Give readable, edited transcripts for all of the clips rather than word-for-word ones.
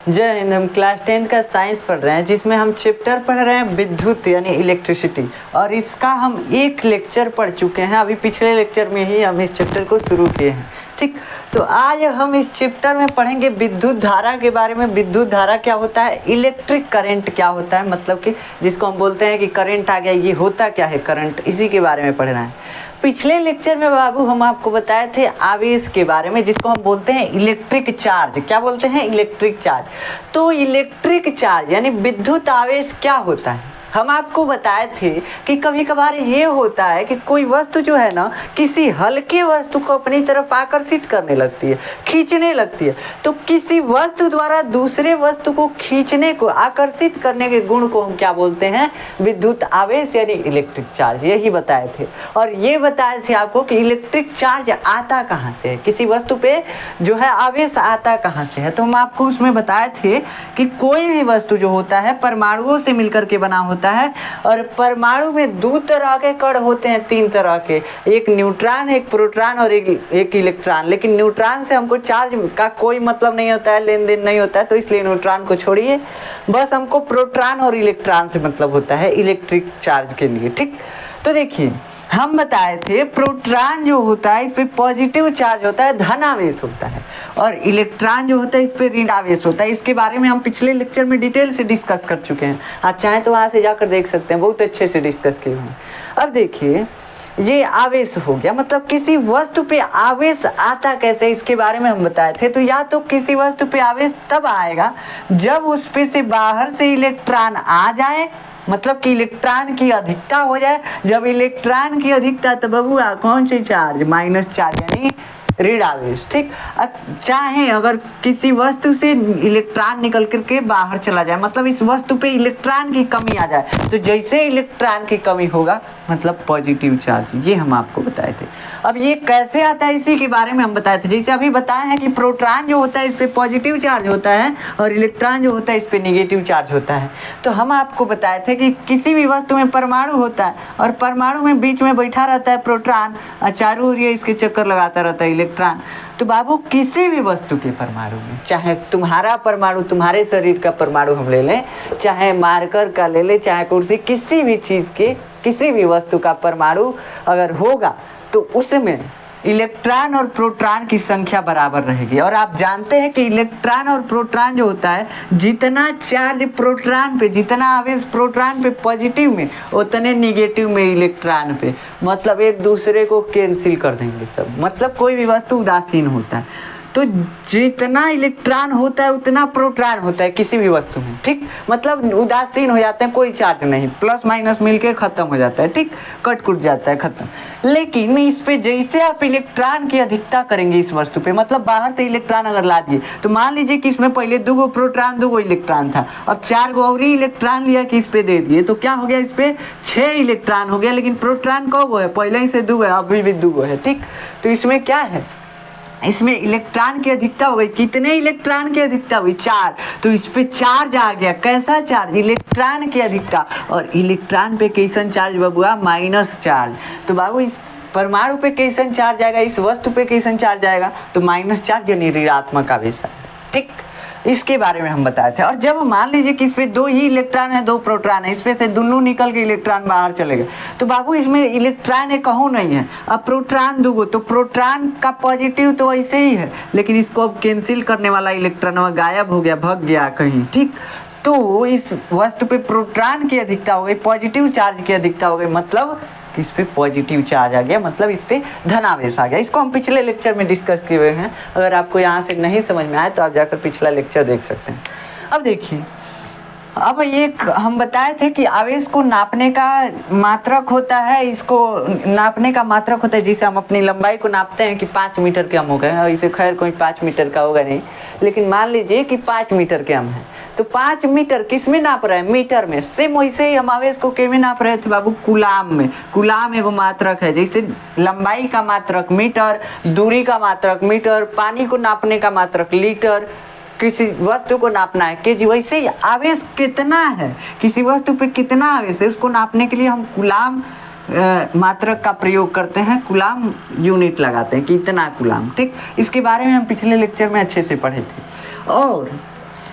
जय हिंद। हम क्लास 10 का साइंस पढ़ रहे हैं जिसमें हम चैप्टर पढ़ रहे हैं विद्युत यानी इलेक्ट्रिसिटी, और इसका हम एक लेक्चर पढ़ चुके हैं। अभी पिछले लेक्चर में ही हम इस चैप्टर को शुरू किए हैं। ठीक, तो आज हम इस चैप्टर में पढ़ेंगे विद्युत धारा के बारे में। विद्युत धारा क्या होता है, इलेक्ट्रिक करंट क्या होता है, मतलब कि जिसको हम बोलते हैं कि करंट आ गया, ये होता क्या है करंट, इसी के बारे में पढ़ना है। पिछले लेक्चर में बाबू हम आपको बताए थे आवेश के बारे में, जिसको हम बोलते हैं इलेक्ट्रिक चार्ज। क्या बोलते हैं, इलेक्ट्रिक चार्ज। तो इलेक्ट्रिक चार्ज यानी विद्युत आवेश क्या होता है, हम आपको बताए थे कि कभी कभार ये होता है कि कोई वस्तु जो है ना किसी हल्के वस्तु को अपनी तरफ आकर्षित करने लगती है, खींचने लगती है। तो किसी वस्तु द्वारा दूसरे वस्तु को खींचने को, आकर्षित करने के गुण को हम क्या बोलते हैं, विद्युत आवेश यानी इलेक्ट्रिक चार्ज। यही बताए थे। और ये बताए थे आपको कि इलेक्ट्रिक चार्ज आता कहाँ से है, किसी वस्तु पे जो है आवेश आता कहाँ से है। तो हम आपको उसमें बताए थे कि कोई भी वस्तु जो होता है परमाणुओं से मिलकर के बना होता है, और परमाणु में दो तरह के कण होते हैं, तीन तरह के, एक न्यूट्रॉन, एक प्रोटॉन और एक इलेक्ट्रॉन। लेकिन न्यूट्रॉन से हमको चार्ज का कोई मतलब नहीं होता है, लेन देन नहीं होता है, तो इसलिए न्यूट्रॉन को छोड़िए, बस हमको प्रोटॉन और इलेक्ट्रॉन से मतलब होता है इलेक्ट्रिक चार्ज के लिए। ठीक, तो देखिए हम बताए थे प्रोटॉन जो होता है इस पे पॉजिटिव चार्ज होता है, धन आवेश होता है, और इलेक्ट्रॉन जो होता है इस पे ऋण आवेश होता है। इसके बारे में हम पिछले लेक्चर में डिटेल से डिस्कस कर चुके हैं, आप चाहें तो वहाँ से जाकर देख सकते हैं, बहुत अच्छे से डिस्कस किए हैं। अब देखिए ये आवेश हो गया, मतलब किसी वस्तु पे आवेश आता कैसे, इसके बारे में हम बताए थे। तो या तो किसी वस्तु पे आवेश तब आएगा जब उस पे से बाहर से इलेक्ट्रॉन आ जाए, मतलब कि इलेक्ट्रॉन की अधिकता हो जाए। जब इलेक्ट्रॉन की अधिकता तो बबुआ कौन सी चार्ज, माइनस चार्ज यानी ऋण आवेश। ठीक, चाहे अगर किसी वस्तु से इलेक्ट्रॉन निकल करके बाहर चला जाए, मतलब इस वस्तु पे इलेक्ट्रॉन की कमी आ जाए, तो जैसे इलेक्ट्रॉन की कमी होगा मतलब पॉजिटिव चार्ज, ये हम आपको बताए थे। अब ये कैसे आता है इसी के बारे में हम बताए थे। जैसे अभी बताए हैं कि प्रोटॉन जो होता है इस पे पॉजिटिव चार्ज होता है, और इलेक्ट्रॉन जो होता है इस पे नेगेटिव चार्ज होता है। तो हम आपको बताए थे कि किसी भी वस्तु में परमाणु होता है, और परमाणु में बीच में बैठा रहता है प्रोटॉन, और चारों ओर ये इसके चक्कर लगाता रहता है इलेक्ट्रॉन। तो बाबू किसी भी वस्तु के परमाणु में, चाहे तुम्हारा परमाणु, तुम्हारे शरीर का परमाणु हम ले लें, चाहे मार्कर का ले लें, चाहे कुर्सी, किसी भी चीज़ के, किसी भी वस्तु का परमाणु अगर होगा तो उसमें इलेक्ट्रॉन और प्रोटॉन की संख्या बराबर रहेगी। और आप जानते हैं कि इलेक्ट्रॉन और प्रोटॉन जो होता है, जितना चार्ज प्रोटॉन पे, जितना आवेश प्रोटॉन पे पॉजिटिव में, उतने नेगेटिव में इलेक्ट्रॉन पे, मतलब एक दूसरे को कैंसिल कर देंगे सब। मतलब कोई भी वस्तु उदासीन होता है, तो जितना इलेक्ट्रॉन होता है उतना प्रोटॉन होता है किसी भी वस्तु में। ठीक, मतलब उदासीन हो जाते हैं, कोई चार्ज नहीं, प्लस माइनस मिलके खत्म हो जाता है। ठीक, कट कुट जाता है, खत्म। लेकिन इस पे जैसे आप इलेक्ट्रॉन की अधिकता करेंगे इस वस्तु पे, मतलब बाहर से इलेक्ट्रॉन अगर ला दिए, तो मान लीजिए कि इसमें पहले 2 प्रोटॉन 2 इलेक्ट्रॉन था, अब 4 और इलेक्ट्रॉन लिया कि इस पे दे दिए, तो क्या हो गया, इस पे 6 इलेक्ट्रॉन हो गया। लेकिन प्रोटॉन कौ है, पहले ही से 2 है, अभी भी 2 है। ठीक, तो इसमें क्या है, इसमें इलेक्ट्रॉन की अधिकता हो गई, कितने इलेक्ट्रॉन की अधिकता हुई, 4। तो इस पे चार्ज आ गया, कैसा चार्ज, इलेक्ट्रॉन की अधिकता। और इलेक्ट्रॉन पे कैसन चार्ज बबुआ, माइनस चार्ज। तो बाबू इस परमाणु पे कैसन चार्ज आएगा, इस वस्तु पे कैसन चार्ज आएगा, तो माइनस चार्ज यानी ऋणात्मक आवेश आएगा। ठीक, इसके बारे में हम बताए थे। और जब मान लीजिए कि इस पे 2 ही इलेक्ट्रॉन है, 2 प्रोटॉन है, इसमें से दोनों निकल के इलेक्ट्रॉन बाहर चले गए, तो बाबू इसमें इलेक्ट्रॉन एक कहूँ नहीं है, अब प्रोटॉन 2, तो प्रोटॉन का पॉजिटिव तो वैसे ही है, लेकिन इसको अब कैंसिल करने वाला इलेक्ट्रॉन गायब हो गया, भग गया कहीं। ठीक, तो इस वस्तु पे प्रोटॉन की अधिकता हो गई, पॉजिटिव चार्ज की अधिकता हो गई, मतलब इस पे पॉजिटिव चार्ज आ गया, मतलब इस पे धनावेश आ गया। इसको हम पिछले लेक्चर में डिस्कस किए हुए हैं, अगर आपको यहाँ से नहीं समझ में आए तो आप जाकर पिछला लेक्चर देख सकते हैं। अब देखिए, अब ये हम बताए थे कि आवेश को नापने का मात्रक होता है, इसको नापने का मात्रक होता है, जिसे हम अपनी लंबाई को नापते हैं कि 5 मीटर के हम हो गए, और इसे खैर कोई 5 मीटर का होगा नहीं, लेकिन मान लीजिए कि 5 मीटर के हम हैं, तो 5 मीटर किस में नाप रहे हैं, मीटर में। सेम वैसे ही हम आवेश को किस में नाप रहे थे बाबू, कूलाम में। कूलाम एगो मात्रक है, जैसे लंबाई का मात्रक मीटर, दूरी का मात्रक मीटर, पानी को नापने का मात्रक लीटर, किसी वस्तु को नापना है केजी, वैसे ही आवेश कितना है, किसी वस्तु पे कितना आवेश है, उसको नापने के लिए हम कूलाम मात्रक का प्रयोग करते हैं, कूलाम यूनिट लगाते हैं कि इतना कूलाम। ठीक, इसके बारे में हम पिछले लेक्चर में अच्छे से पढ़े थे। और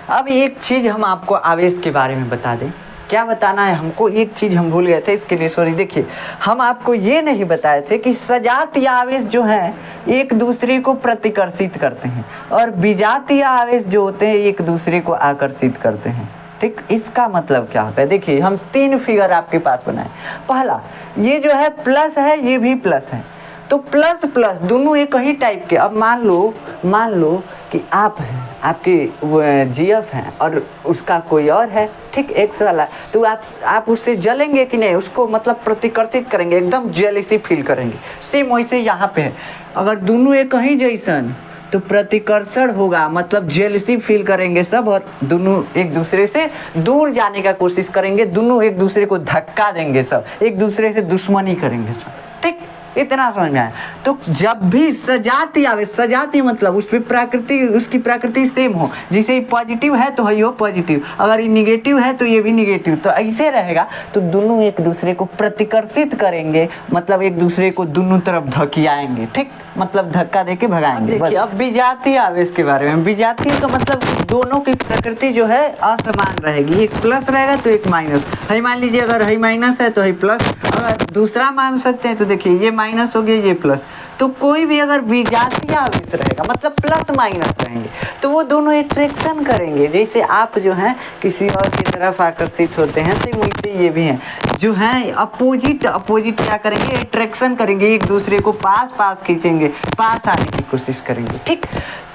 अब एक चीज़ हम आपको आवेश के बारे में बता दें। क्या बताना है हमको, एक चीज़ हम भूल गए थे, इसके लिए सॉरी। देखिए, हम आपको ये नहीं बताए थे कि सजातीय आवेश जो हैं एक दूसरे को प्रतिकर्षित करते हैं और विजातीय आवेश जो होते हैं एक दूसरे को आकर्षित करते हैं। ठीक, इसका मतलब क्या होता है? देखिए, हम 3 फिगर आपके पास बनाए। पहला, ये जो है प्लस है, ये भी प्लस है, तो प्लस प्लस दोनों एक ही टाइप के। अब मान लो कि आप हैं, आपके जीएफ हैं और उसका कोई और है, ठीक, एक्स वाला, तो आप उससे जलेंगे कि नहीं? उसको मतलब प्रतिकर्षित करेंगे, एकदम जेलिसी फील करेंगे। सेम वैसे यहाँ पे है, अगर दोनों एक ही जैसन तो प्रतिकर्षण होगा, मतलब जेलसी फील करेंगे सब और दोनों एक दूसरे से दूर जाने का कोशिश करेंगे, दोनों एक दूसरे को धक्का देंगे, सब एक दूसरे से दुश्मनी करेंगे सब। ठीक, इतना समझ में आया। तो जब भी सजाती आवे, सजाती मतलब उसकी प्रकृति सेम हो, जैसे ही पॉजिटिव है तो ये पॉजिटिव, अगर ये निगेटिव है तो ये भी निगेटिव, तो ऐसे रहेगा, तो दोनों एक दूसरे को प्रतिकर्षित करेंगे, मतलब एक दूसरे को दोनों तरफ धकियाएंगे। ठीक, मतलब धक्का देके भगाएंगे। बस। अब विजातीय आवेश के बारे में, विजातीय का मतलब दोनों की प्रकृति जो है असमान रहेगी, एक प्लस रहेगा तो एक माइनस। है मान लीजिए अगर है माइनस है तो है प्लस, अगर दूसरा मान सकते हैं तो देखिए ये माइनस हो गया, ये प्लस, तो कोई भी अगर विजातीय आवेश रहेगा मतलब प्लस माइनस रहेंगे तो वो दोनों अट्रैक्शन करेंगे। जैसे आप जो हैं किसी और की तरफ आकर्षित होते हैं, तो वैसे ये भी हैं जो हैं अपोजिट क्या करेंगे? अट्रैक्शन करेंगे, एक दूसरे को पास खींचेंगे, पास आने की कोशिश करेंगे। ठीक,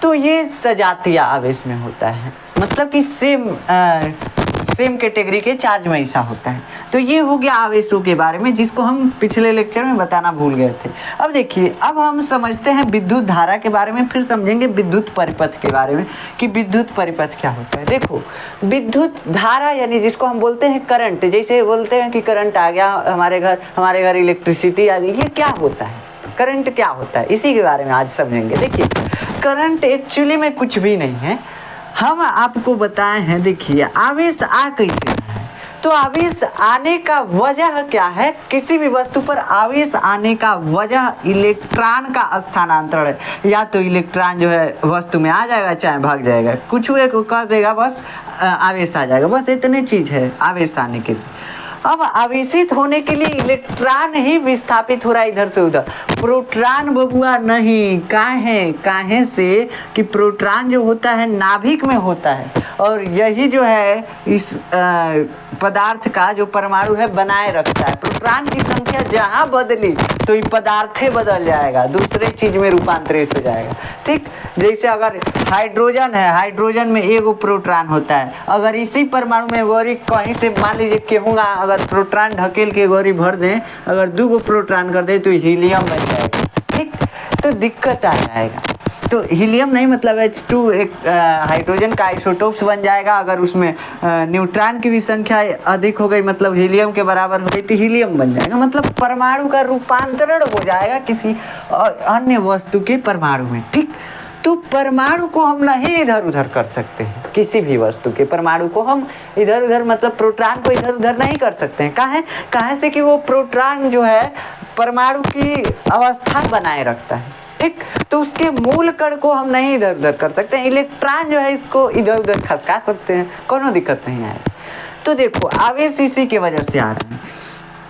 तो ये सजातीय आवेश में होता है, मतलब कि सेम कैटेगरी के चार्ज में ऐसा होता है। तो ये हो गया आवेशों के बारे में, जिसको हम पिछले लेक्चर में बताना भूल गए थे। अब देखिए, अब हम समझते हैं विद्युत धारा के बारे में, फिर समझेंगे विद्युत परिपथ के बारे में कि विद्युत परिपथ क्या होता है। देखो, विद्युत धारा यानी जिसको हम बोलते हैं करंट, जैसे बोलते हैं कि करंट आ गया हमारे घर इलेक्ट्रिसिटी आ गई, ये क्या होता है? करंट क्या होता है, इसी के बारे में आज समझेंगे। देखिए, करंट एक्चुअली में कुछ भी नहीं है, हम आपको बताए हैं। देखिए, आवेश आ कैसे रहा है, तो आवेश आने का वजह क्या है? किसी भी वस्तु पर आवेश आने का वजह इलेक्ट्रॉन का स्थानांतरण है। या तो इलेक्ट्रॉन जो है वस्तु में आ जाएगा, चाहे भाग जाएगा, कुछ हुए को कर देगा, बस आवेश आ जाएगा, बस इतनी चीज है आवेश आने के लिए। अब आवेशित होने के लिए इलेक्ट्रॉन ही विस्थापित हो रहा है इधर से उधर, प्रोटॉन बबुआ नहीं। काहे से कि प्रोटॉन जो होता है नाभिक में होता है, और यही जो है इस पदार्थ का जो परमाणु है बनाए रखता है। प्रोटॉन की संख्या जहाँ बदली तो ये पदार्थ बदल जाएगा, दूसरे चीज में रूपांतरित हो जाएगा। ठीक, जैसे अगर हाइड्रोजन है, हाइड्रोजन में एगो प्रोटॉन होता है, अगर इसी परमाणु में गोरी कहीं से मान लीजिए कहूँगा अगर प्रोटॉन ढकेल के गोरी भर दें, अगर 2 प्रोटॉन कर दे तो हीलियम बन जाएगा। ठीक, तो दिक्कत आ जाएगा। तो हीलियम नहीं मतलब H2 एक हाइड्रोजन का आइसोटोप्स बन जाएगा। अगर उसमें न्यूट्रॉन की भी संख्या अधिक हो गई, मतलब हीलियम के बराबर हो गई, तो हीलियम बन जाएगा, मतलब परमाणु का रूपांतरण हो जाएगा किसी अन्य वस्तु के परमाणु में। ठीक, तो परमाणु को हम नहीं इधर उधर कर सकते हैं, किसी भी वस्तु के परमाणु को हम इधर उधर मतलब प्रोटॉन को इधर उधर नहीं कर सकते हैं। काहे से कि वो प्रोटॉन जो है परमाणु की अवस्था बनाए रखता है। ठीक, तो उसके मूल कण को हम नहीं इधर उधर कर सकते हैं। इलेक्ट्रॉन जो है इसको इधर उधर खसका सकते हैं, कोनो दिक्कत नहीं आएगी। तो देखो, आवेश इसी की वजह से आ रहे हैं।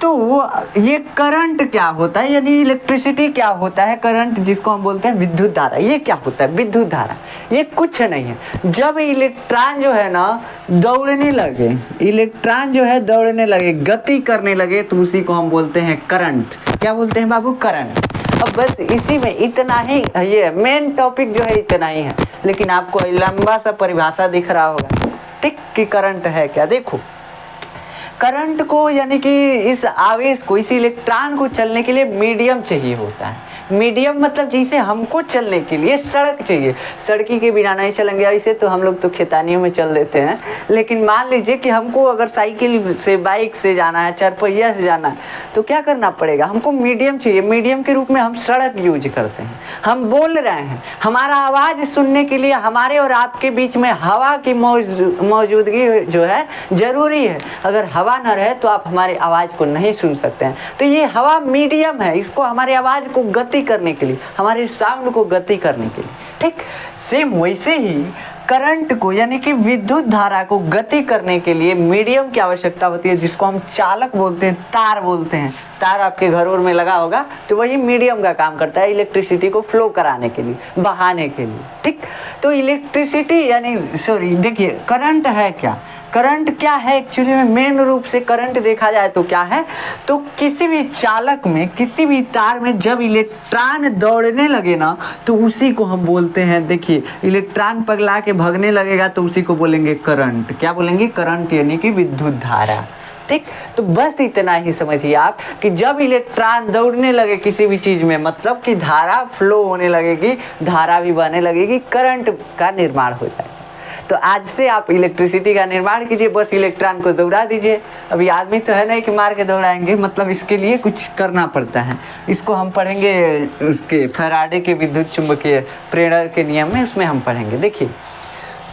तो ये करंट क्या होता है, यानी इलेक्ट्रिसिटी क्या होता है? करंट जिसको हम बोलते हैं विद्युत धारा, ये क्या होता है? विद्युत धारा ये कुछ नहीं है। जब इलेक्ट्रॉन जो है ना दौड़ने लगे, इलेक्ट्रॉन जो है दौड़ने लगे, गति करने लगे, तो उसी को हम बोलते हैं करंट। क्या बोलते हैं बाबू? करंट। अब बस इसी में इतना ही, ये मेन टॉपिक जो है इतना ही है, लेकिन आपको लंबा सा परिभाषा दिख रहा होगा। ठीक, कि करंट है क्या? देखो, करंट को यानी कि इस आवेश को, इस इलेक्ट्रॉन को चलने के लिए मीडियम चाहिए होता है। मीडियम मतलब जैसे हमको चलने के लिए सड़क चाहिए, सड़की के बिना नहीं चलेंगे। ऐसे तो हम लोग तो खेतानियों में चल देते हैं, लेकिन मान लीजिए कि हमको अगर साइकिल से, बाइक से जाना है, 4 पहिया से जाना है, तो क्या करना पड़ेगा? हमको मीडियम चाहिए। मीडियम के रूप में हम सड़क यूज करते हैं। हम बोल रहे हैं, हमारा आवाज़ सुनने के लिए हमारे और आपके बीच में हवा की मौजूदगी जो है ज़रूरी है। अगर हवा न रहे तो आप हमारी आवाज़ को नहीं सुन सकते हैं। तो ये हवा मीडियम है, इसको हमारी आवाज़ को गति करने के लिए, हमारे साउंड को गति करने के लिए। ठीक, सेम वैसे ही करंट को यानी कि विद्युत धारा को गति करने के लिए मीडियम की आवश्यकता होती है, जिसको हम चालक बोलते हैं, तार बोलते हैं। तार आपके घरों में लगा होगा, तो वही मीडियम का काम करता है इलेक्ट्रिसिटी को फ्लो कराने के लिए, बहाने के लिए। ठीक, तो इलेक्ट्रिसिटी यानी देखिए करंट है क्या, करंट क्या है एक्चुअली में, मेन रूप से करंट देखा जाए तो क्या है, तो किसी भी चालक में, किसी भी तार में जब इलेक्ट्रॉन दौड़ने लगे ना, तो उसी को हम बोलते हैं, देखिए इलेक्ट्रॉन पगला के भागने लगेगा तो उसी को बोलेंगे करंट। क्या बोलेंगे? करंट यानी कि विद्युत धारा। ठीक, तो बस इतना ही समझिए आप कि जब इलेक्ट्रॉन दौड़ने लगे किसी भी चीज में, मतलब कि धारा फ्लो होने लगेगी, धारा भी बहने लगेगी, करंट का निर्माण हो जाएगा। तो आज से आप इलेक्ट्रिसिटी का निर्माण कीजिए, बस इलेक्ट्रॉन को दौड़ा दीजिए। अभी आदमी तो है नहीं कि मार के दौड़ाएंगे, मतलब इसके लिए कुछ करना पड़ता है। इसको हम पढ़ेंगे उसके फैराडे के विद्युत चुंबकीय प्रेरण के नियम में, उसमें हम पढ़ेंगे। देखिए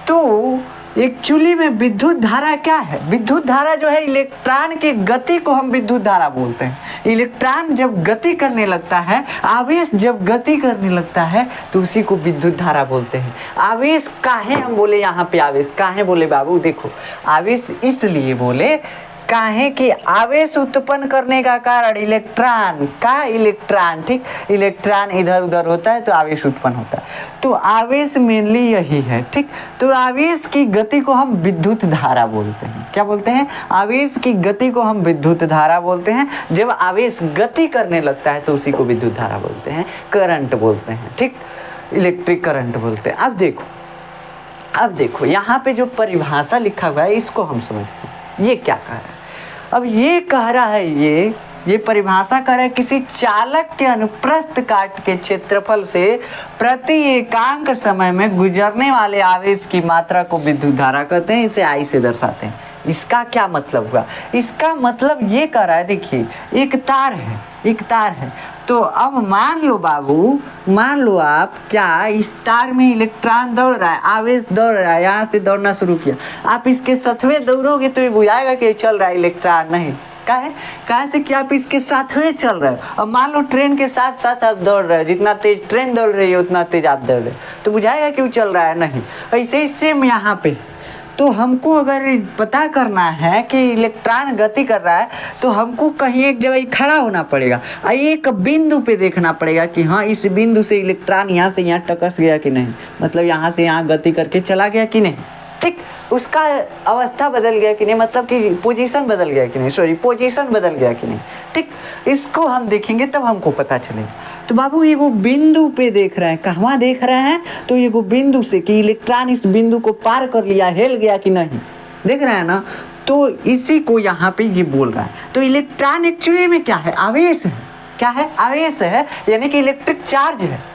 तो एक्चुअली में विद्युत धारा क्या है? विद्युत धारा जो है इलेक्ट्रॉन की गति को हम विद्युत धारा बोलते हैं। इलेक्ट्रॉन जब गति करने लगता है, आवेश जब गति करने लगता है, तो उसी को विद्युत धारा बोलते हैं। आवेश काहे हम बोले, यहाँ पे आवेश काहे बोले बाबू? देखो आवेश इसलिए बोले काहे कि आवेश उत्पन्न करने का कारण इलेक्ट्रॉन ठीक, इलेक्ट्रॉन इधर उधर होता है तो आवेश उत्पन्न होता है। तो आवेश मेनली यही है। ठीक, तो आवेश की गति को हम विद्युत धारा बोलते हैं। क्या बोलते हैं? आवेश की गति को हम विद्युत धारा बोलते हैं। जब आवेश गति करने लगता है तो उसी को विद्युत धारा बोलते हैं, करंट बोलते हैं। ठीक, इलेक्ट्रिक करंट बोलते हैं। अब देखो यहाँ पे जो परिभाषा लिखा हुआ है इसको हम समझते हैं, ये क्या कह रहा है। अब ये कह रहा है, ये परिभाषा कर रहा है किसी चालक के अनुप्रस्थ काट के क्षेत्रफल से प्रति एकांक समय में गुजरने वाले आवेश की मात्रा को विद्युत धारा कहते हैं। इसे आई से दर्शाते हैं। इसका क्या मतलब हुआ? इसका मतलब ये कह रहा है, देखिए एक तार है, तो अब मान लो बाबू, मान लो आप, क्या इस तार में इलेक्ट्रॉन दौड़ रहा है, आवेश दौड़ रहा है, यहाँ से दौड़ना शुरू किया, आप इसके साथवे दौड़ोगे तो ये बुझाएगा कि चल रहा है इलेक्ट्रॉन, नहीं। कहा से कि आप इसके साथ में चल रहे हो। अब मान लो ट्रेन के साथ साथ आप दौड़ रहे हो, जितना तेज ट्रेन दौड़ रही है उतना तेज आप दौड़ रहे हो, तो बुझाएगा कि वो चल रहा है, नहीं। ऐसे ही सेम यहाँ पे, तो हमको अगर पता करना है कि इलेक्ट्रॉन गति कर रहा है, तो हमको कहीं एक जगह खड़ा होना पड़ेगा, एक बिंदु पे देखना पड़ेगा कि हाँ इस बिंदु से इलेक्ट्रॉन यहाँ से यहाँ टकस गया कि नहीं, मतलब यहाँ से यहाँ गति करके चला गया कि नहीं। ठीक, उसका अवस्था बदल गया कि नहीं, मतलब कि पोजीशन बदल गया कि नहीं, पोजीशन बदल गया कि नहीं। ठीक, इसको हम देखेंगे तब हमको पता चलेगा। तो बाबू ये वो बिंदु पे देख रहे हैं, कहाँ देख रहे हैं? तो ये वो बिंदु से कि इलेक्ट्रॉन इस बिंदु को पार कर लिया, हिल गया कि नहीं, देख रहे हैं ना। तो इसी को यहाँ पे ये बोल रहा है। तो इलेक्ट्रॉन एक्चुअली में क्या है? आवेश है। क्या है? आवेश है, यानी कि इलेक्ट्रिक चार्ज है।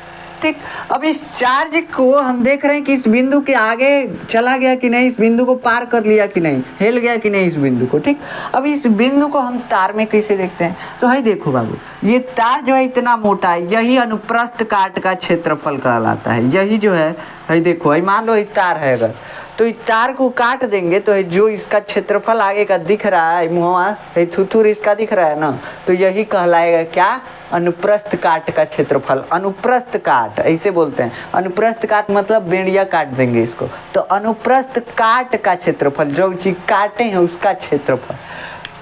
ठीक, अब इस चार्ज को हम देख रहे हैं कि इस बिंदु के आगे चला गया कि नहीं, इस बिंदु को पार कर लिया कि नहीं, हिल गया कि नहीं इस बिंदु को। ठीक, अब इस बिंदु को हम तार में कैसे देखते हैं? तो है देखो बाबू, ये तार जो है इतना मोटा है, यही अनुप्रस्थ काट का क्षेत्रफल कहलाता है। यही जो है देखो, मान लो ये तार है, अगर तो इस तार को काट देंगे तो जो इसका क्षेत्रफल आगे का दिख रहा है, मुँह थुथुर इसका दिख रहा है ना, तो यही कहलाएगा क्या? अनुप्रस्थ काट का क्षेत्रफल। अनुप्रस्थ काट ऐसे बोलते हैं, अनुप्रस्थ काट मतलब बेड़िया काट देंगे इसको, तो अनुप्रस्थ काट का क्षेत्रफल, जो चीज काटे हैं उसका क्षेत्रफल।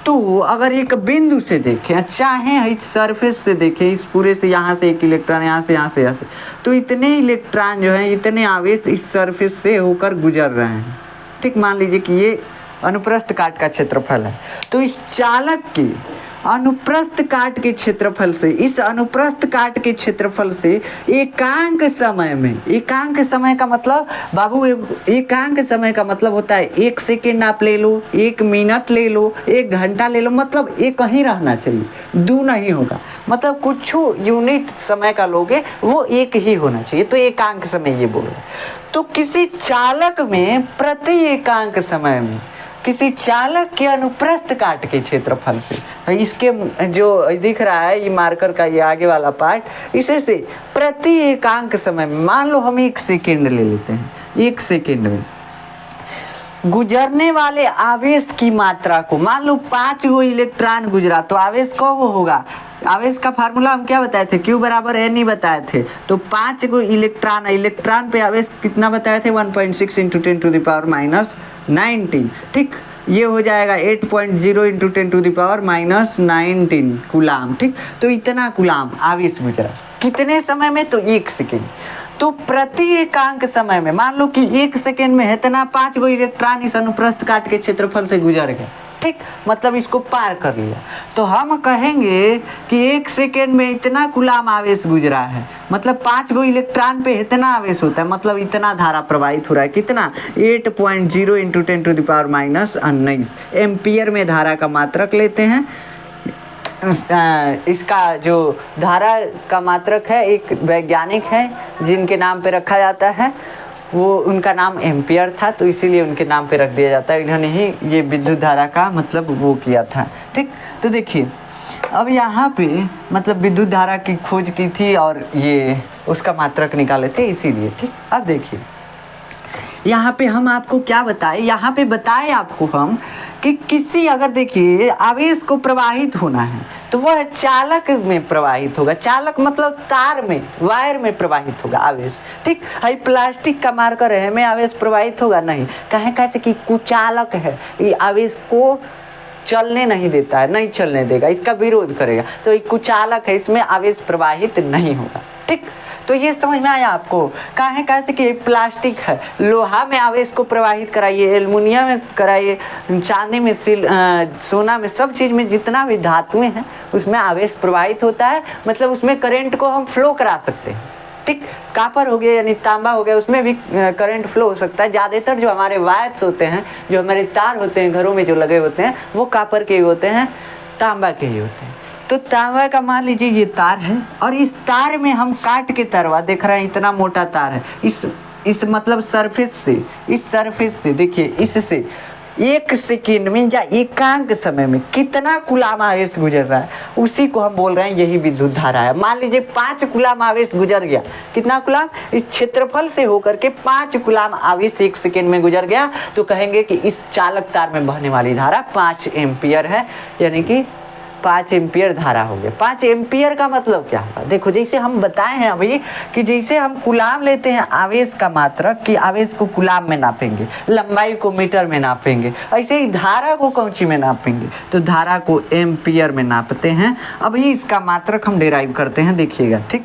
तो अगर एक बिंदु से देखें, चाहे इस सरफेस से देखें, इस पूरे से, यहाँ से एक इलेक्ट्रॉन, यहाँ से, तो इतने इलेक्ट्रॉन जो हैं, इतने आवेश इस सरफेस से होकर गुजर रहे हैं। ठीक, मान लीजिए कि ये अनुप्रस्थ काट का क्षेत्रफल है। तो इस चालक के अनुप्रस्थ काट के क्षेत्रफल से, इस अनुप्रस्थ काट के क्षेत्रफल से एकांक समय में, एकांक समय का मतलब बाबू, एकांक समय का मतलब होता है 1 सेकेंड आप ले लो, 1 मिनट ले लो, 1 घंटा ले लो, मतलब एक ही रहना चाहिए, 2 नहीं होगा। मतलब कुछ यूनिट समय का लोगे वो एक ही होना चाहिए, तो एकांक समय ये बोल रहे हैं। तो किसी चालक में प्रति एकांक समय में, किसी चालक के अनुप्रस्थ काट के क्षेत्रफल से, इसके जो दिख रहा है ये मार्कर का ये आगे वाला पार्ट, इसे से प्रति एकांक समय में, मान लो हम 1 सेकेंड ले लेते हैं, 1 सेकेंड में गुजरने वाले आवेश की मात्रा को, मान लो 5 गो इलेक्ट्रॉन गुजरा, तो आवेश कब होगा? आवेश का फार्मूला हम क्या बताए थे, Q बराबर N ही बताए थे। तो 5 गो इलेक्ट्रॉन है, इलेक्ट्रॉन पे आवेश कितना बताए थे 1.6 × 10⁻⁻19। ठीक, ये हो जाएगा 8.0 × 10⁻⁻19 कूलाम। ठीक, तो इतना कूलाम आवेश गुजरा कितने समय में, तो 1 सेकेंड। तो प्रति एकांक समय में मान लो कि 1 सेकेंड में इतना 5 गो इलेक्ट्रॉन इस अनुप्रस्थ काट के क्षेत्रफल से गुजर गए। ठीक, मतलब इसको पार कर लिया। तो हम कहेंगे कि 1 सेकेंड में इतना कूलाम आवेश गुजरा है, मतलब 5 गो इलेक्ट्रॉन पे इतना आवेश होता है, मतलब इतना धारा प्रवाहित हो रहा है। कितना, 8.0 × 10⁻⁻19 एम्पियर में धारा का मात्रक लेते हैं। इसका जो धारा का मात्रक है, एक वैज्ञानिक है जिनके नाम पे रखा जाता है, वो उनका नाम एम्पियर था, तो इसीलिए उनके नाम पे रख दिया जाता है। इन्होंने ही ये विद्युत धारा का मतलब वो किया था। ठीक, तो देखिए अब यहाँ पे मतलब विद्युत धारा की खोज की थी और ये उसका मात्रक निकाले थे इसीलिए। ठीक, अब देखिए यहाँ पे हम आपको क्या बताए, यहाँ पे बताए आपको हम कि किसी अगर देखिए आवेश को प्रवाहित होना है तो वह चालक में प्रवाहित होगा। चालक मतलब तार में, वायर में प्रवाहित होगा आवेश। ठीक, है प्लास्टिक का मार्कर है, में आवेश प्रवाहित होगा नहीं। कहें कैसे कि कुचालक है, ये आवेश को चलने नहीं देता है, नहीं चलने देगा, इसका विरोध करेगा। तो ये कुचालक है, इसमें आवेश प्रवाहित नहीं होगा। ठीक, तो ये समझ में आया आपको। काहे कैसे कि प्लास्टिक है, लोहा में आवेश को प्रवाहित कराइए, एल्युमिनियम में कराइए, चांदी में, सोना में, सब चीज़ में जितना भी धातुएं हैं उसमें आवेश प्रवाहित होता है, मतलब उसमें करंट को हम फ्लो करा सकते हैं। ठीक, कापर हो गया यानी तांबा हो गया, उसमें भी करंट फ्लो हो सकता है। ज़्यादातर जो हमारे वायर्स होते हैं, जो हमारे तार होते हैं घरों में जो लगे होते हैं, वो कापर के ही होते हैं, तांबा के ही होते हैं। तो तांबा का मान लीजिए ये तार है और इस तार में हम काट के तरवा देख रहे हैं, इतना मोटा तार है, इस मतलब सरफेस से, इस सरफेस से देखिए, इससे 1 सेकेंड में या एकांक समय में कितना कूलाम आवेश गुजर रहा है, उसी को हम बोल रहे हैं यही विद्युत धारा है। मान लीजिए 5 कूलाम आवेश गुजर गया, कितना कूलाम, इस क्षेत्रफल से होकर के 5 कूलाम आवेश 1 सेकेंड में गुजर गया, तो कहेंगे कि इस चालक तार में बहने वाली धारा 5 एम्पियर है, यानी कि 5 एम्पियर धारा हो गया। 5 एम्पियर का मतलब क्या होगा, देखो जैसे हम बताए हैं अभी कि जैसे हम कूलाम लेते हैं आवेश का मात्रक, कि आवेश को कूलाम में नापेंगे, लंबाई को मीटर में नापेंगे, ऐसे ही धारा को कौंची में नापेंगे, तो धारा को एम्पियर में नापते हैं। अभी इसका मात्रक हम डिराइव करते हैं, देखिएगा। ठीक,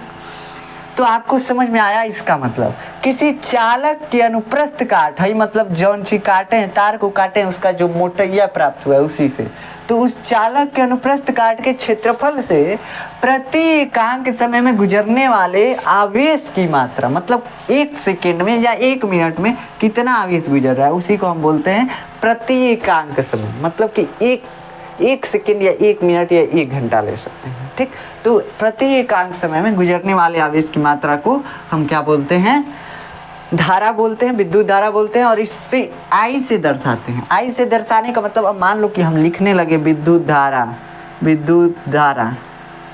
तो आपको समझ में आया इसका मतलब, किसी चालक के अनुप्रस्थ काट है, मतलब जौन सी काटे हैं, तार को काटे हैं, उसका जो मोटैया प्राप्त हुआ है उसी से, तो उस चालक के अनुप्रस्थ काट के क्षेत्रफल से प्रति एकांक समय में गुजरने वाले आवेश की मात्रा, मतलब 1 सेकेंड में या 1 मिनट में कितना आवेश गुजर रहा है, उसी को हम बोलते हैं प्रति एकांक समय। मतलब कि एक सेकेंड या 1 मिनट या 1 घंटा ले सकते हैं। ठीक, तो प्रति एकांक समय में गुजरने वाले आवेश की मात्रा को हम क्या बोलते हैं, धारा बोलते हैं, विद्युत धारा बोलते हैं। और इससे आई से दर्शाते हैं। आई से दर्शाने का मतलब, अब मान लो कि हम लिखने लगे विद्युत धारा, विद्युत धारा।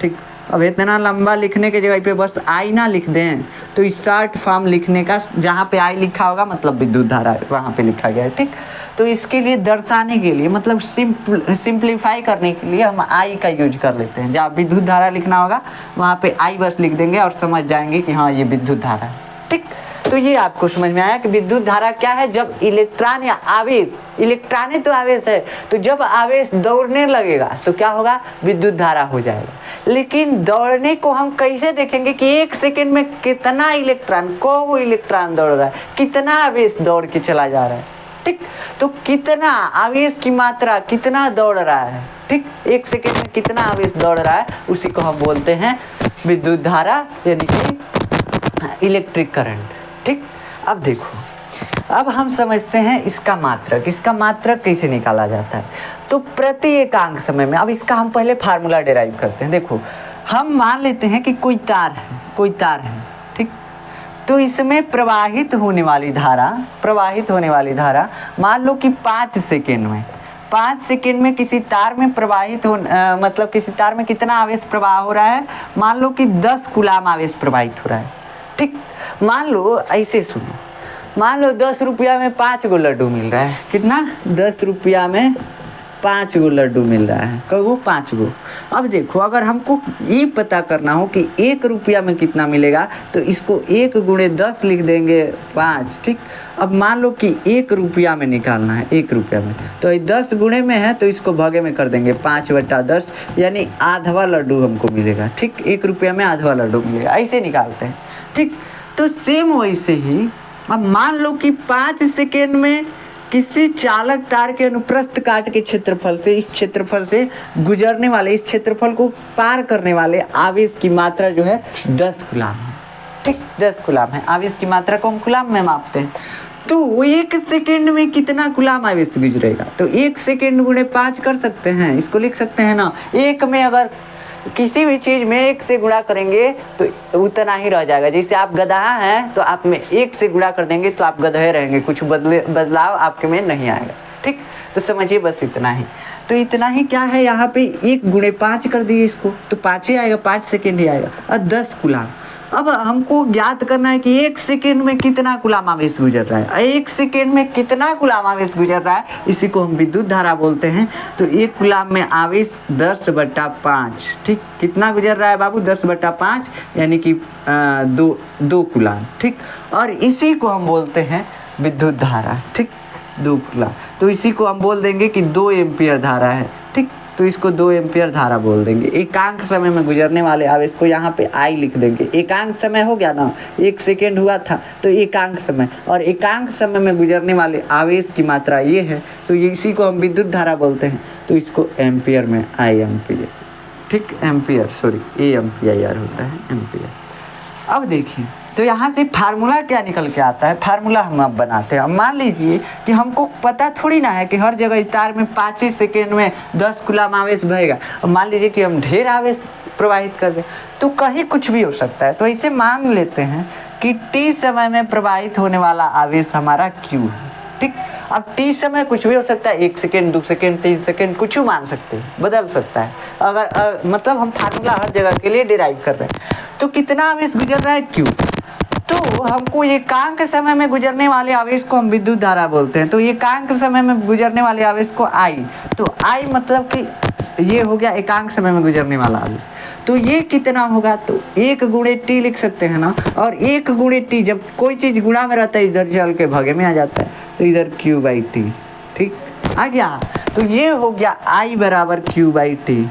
ठीक, अब इतना लंबा लिखने के जगह पे बस आई ना लिख दें, तो इस शॉर्ट फॉर्म लिखने का, जहाँ पे आई लिखा होगा मतलब विद्युत धारा वहाँ पे लिखा गया है। ठीक, तो इसके लिए दर्शाने के लिए, मतलब सिंप्लीफाई करने के लिए हम आई का यूज कर लेते हैं। जहाँ विद्युत धारा लिखना होगा वहाँ पे आई बस लिख देंगे और समझ जाएंगे कि हाँ ये विद्युत धारा है। ठीक, तो ये आपको समझ में आया कि विद्युत धारा क्या है। जब इलेक्ट्रॉन या आवेश, इलेक्ट्रॉन तो आवेश है, तो जब आवेश दौड़ने लगेगा तो क्या होगा, विद्युत धारा हो जाएगा। लेकिन दौड़ने को हम कैसे देखेंगे कि 1 सेकेंड में कितना इलेक्ट्रॉन, को इलेक्ट्रॉन दौड़ रहा है, कितना आवेश दौड़ के चला जा रहा है। ठीक, तो कितना आवेश की मात्रा कितना दौड़ रहा है, ठीक, 1 सेकेंड में कितना आवेश दौड़ रहा है, उसी को हम बोलते हैं विद्युत धारा, यानी कि इलेक्ट्रिक करंट। ठीक, अब देखो, अब हम समझते हैं इसका मात्रक। इसका मात्रक कैसे निकाला जाता है, तो प्रति एकांक समय में। अब इसका हम पहले फार्मूला डिराइव करते हैं। देखो, हम मान लेते हैं कि कोई तार है, कोई तार है, ठीक, तो इसमें प्रवाहित होने वाली धारा मान लो कि 5 सेकेंड में, 5 सेकेंड में किसी तार में प्रवाहित हो, मतलब किसी तार में कितना आवेश प्रवाह हो रहा है, मान लो कि 10 कूलाम आवेश प्रवाहित हो रहा है। ठीक, मान लो, ऐसे सुनो, मान लो 10 रुपया में 5 गो लड्डू मिल रहा है। कितना, 10 रुपया में 5 गो लड्डू मिल रहा है। कहो 5 गो। अब देखो अगर हमको ये पता करना हो कि 1 रुपया में कितना मिलेगा तो इसको 1 गुणे 10 लिख देंगे 5। ठीक, अब मान लो कि 1 रुपया में निकालना है, 1 रुपया में, तो ये 10 गुणे में है तो इसको भागे में कर देंगे 5/10, यानी आधवा लड्डू हमको मिलेगा। ठीक, 1 रुपया में आधवा लड्डू मिलेगा, ऐसे निकालते हैं। ठीक, तो सेम वैसे ही अब मान लो कि 5 सेकेंड में किसी चालक तार के अनुप्रस्थ काट के क्षेत्रफल से, इस क्षेत्रफल से गुजरने वाले, इस क्षेत्रफल को पार करने वाले आवेश की मात्रा जो है 10 कूलाम है। ठीक, 10 कूलाम है। आवेश की मात्रा को हम कूलाम में मापते हैं। तो 1 सेकेंड में कितना कूलाम आवेश गुजरेगा, तो 1 सेकेंड गुणे 5 कर सकते हैं, इसको लिख सकते हैं ना। 1 में अगर किसी भी चीज़ में 1 से गुणा करेंगे तो उतना ही रह जाएगा। जैसे आप गधा हैं तो आप में 1 से गुणा कर देंगे तो आप गधे रहेंगे, कुछ बदलाव आपके में नहीं आएगा। ठीक, तो समझिए बस इतना ही। तो इतना ही क्या है, यहाँ पे 1 गुणे 5 कर दिए इसको तो 5 ही आएगा, 5 सेकेंड ही आएगा और 10 कूलाम। अब हमको ज्ञात करना है कि 1 सेकेंड में कितना कूलाम आवेश गुजर रहा है। 1 सेकेंड में कितना कूलाम आवेश गुजर रहा है, इसी को हम विद्युत धारा बोलते हैं। तो 1 कूलाम में आवेश 10/5। ठीक, कितना गुजर रहा है बाबू, 10/5, यानी कि 2 कूलाम। ठीक, और इसी को हम बोलते हैं विद्युत धारा। ठीक, 2 कूलाम, तो इसी को हम बोल देंगे कि 2 एम्पियर धारा है। ठीक, तो इसको 2 एम्पियर धारा बोल देंगे। एकांक समय में गुजरने वाले आवेश को यहाँ पे आई लिख देंगे। एकांक समय हो गया ना, 1 सेकेंड हुआ था तो एकांक समय, और एकांक समय में गुजरने वाले आवेश की मात्रा ये है, तो ये इसी को हम विद्युत धारा बोलते हैं। तो इसको एम्पियर में आई एम्पियर, ठीक, एम्पियर, सॉरी AMPIR होता है, एम्पियर। अब देखिए तो यहाँ से फार्मूला क्या निकल के आता है, फार्मूला हम अब बनाते हैं। अब मान लीजिए कि हमको पता थोड़ी ना है कि हर जगह तार में 5 ही सेकेंड में 10 कूलाम आवेश बहेगा। अब मान लीजिए कि हम ढेर आवेश प्रवाहित कर दें तो कहीं कुछ भी हो सकता है। तो इसे मान लेते हैं कि t समय में प्रवाहित होने वाला आवेश हमारा q है। ठीक, अब t समय कुछ भी हो सकता है, 1 सेकेंड, 2 सेकेंड, 3 सेकेंड, कुछ भी मान सकते हैं, बदल सकता है। अगर मतलब हम फार्मूला हर जगह के लिए डिराइव कर रहे हैं। तो कितना आवेश गुजर रहा है q, तो हमको एकांक समय में गुजरने वाले आवेश को हम विद्युत धारा बोलते हैं। तो एकांक समय में गुजरने वाले आवेश को I, तो I मतलब कि ये हो गया एकांक समय में गुजरने वाला आवेश। तो ये कितना होगा, तो 1 गुणे t लिख सकते हैं ना। और 1 गुणे t, जब कोई चीज़ गुणा में रहता है इधर चल के भागे में आ जाता है, तो इधर q/t। ठीक, आ गया। तो ये हो गया I बराबर q/t।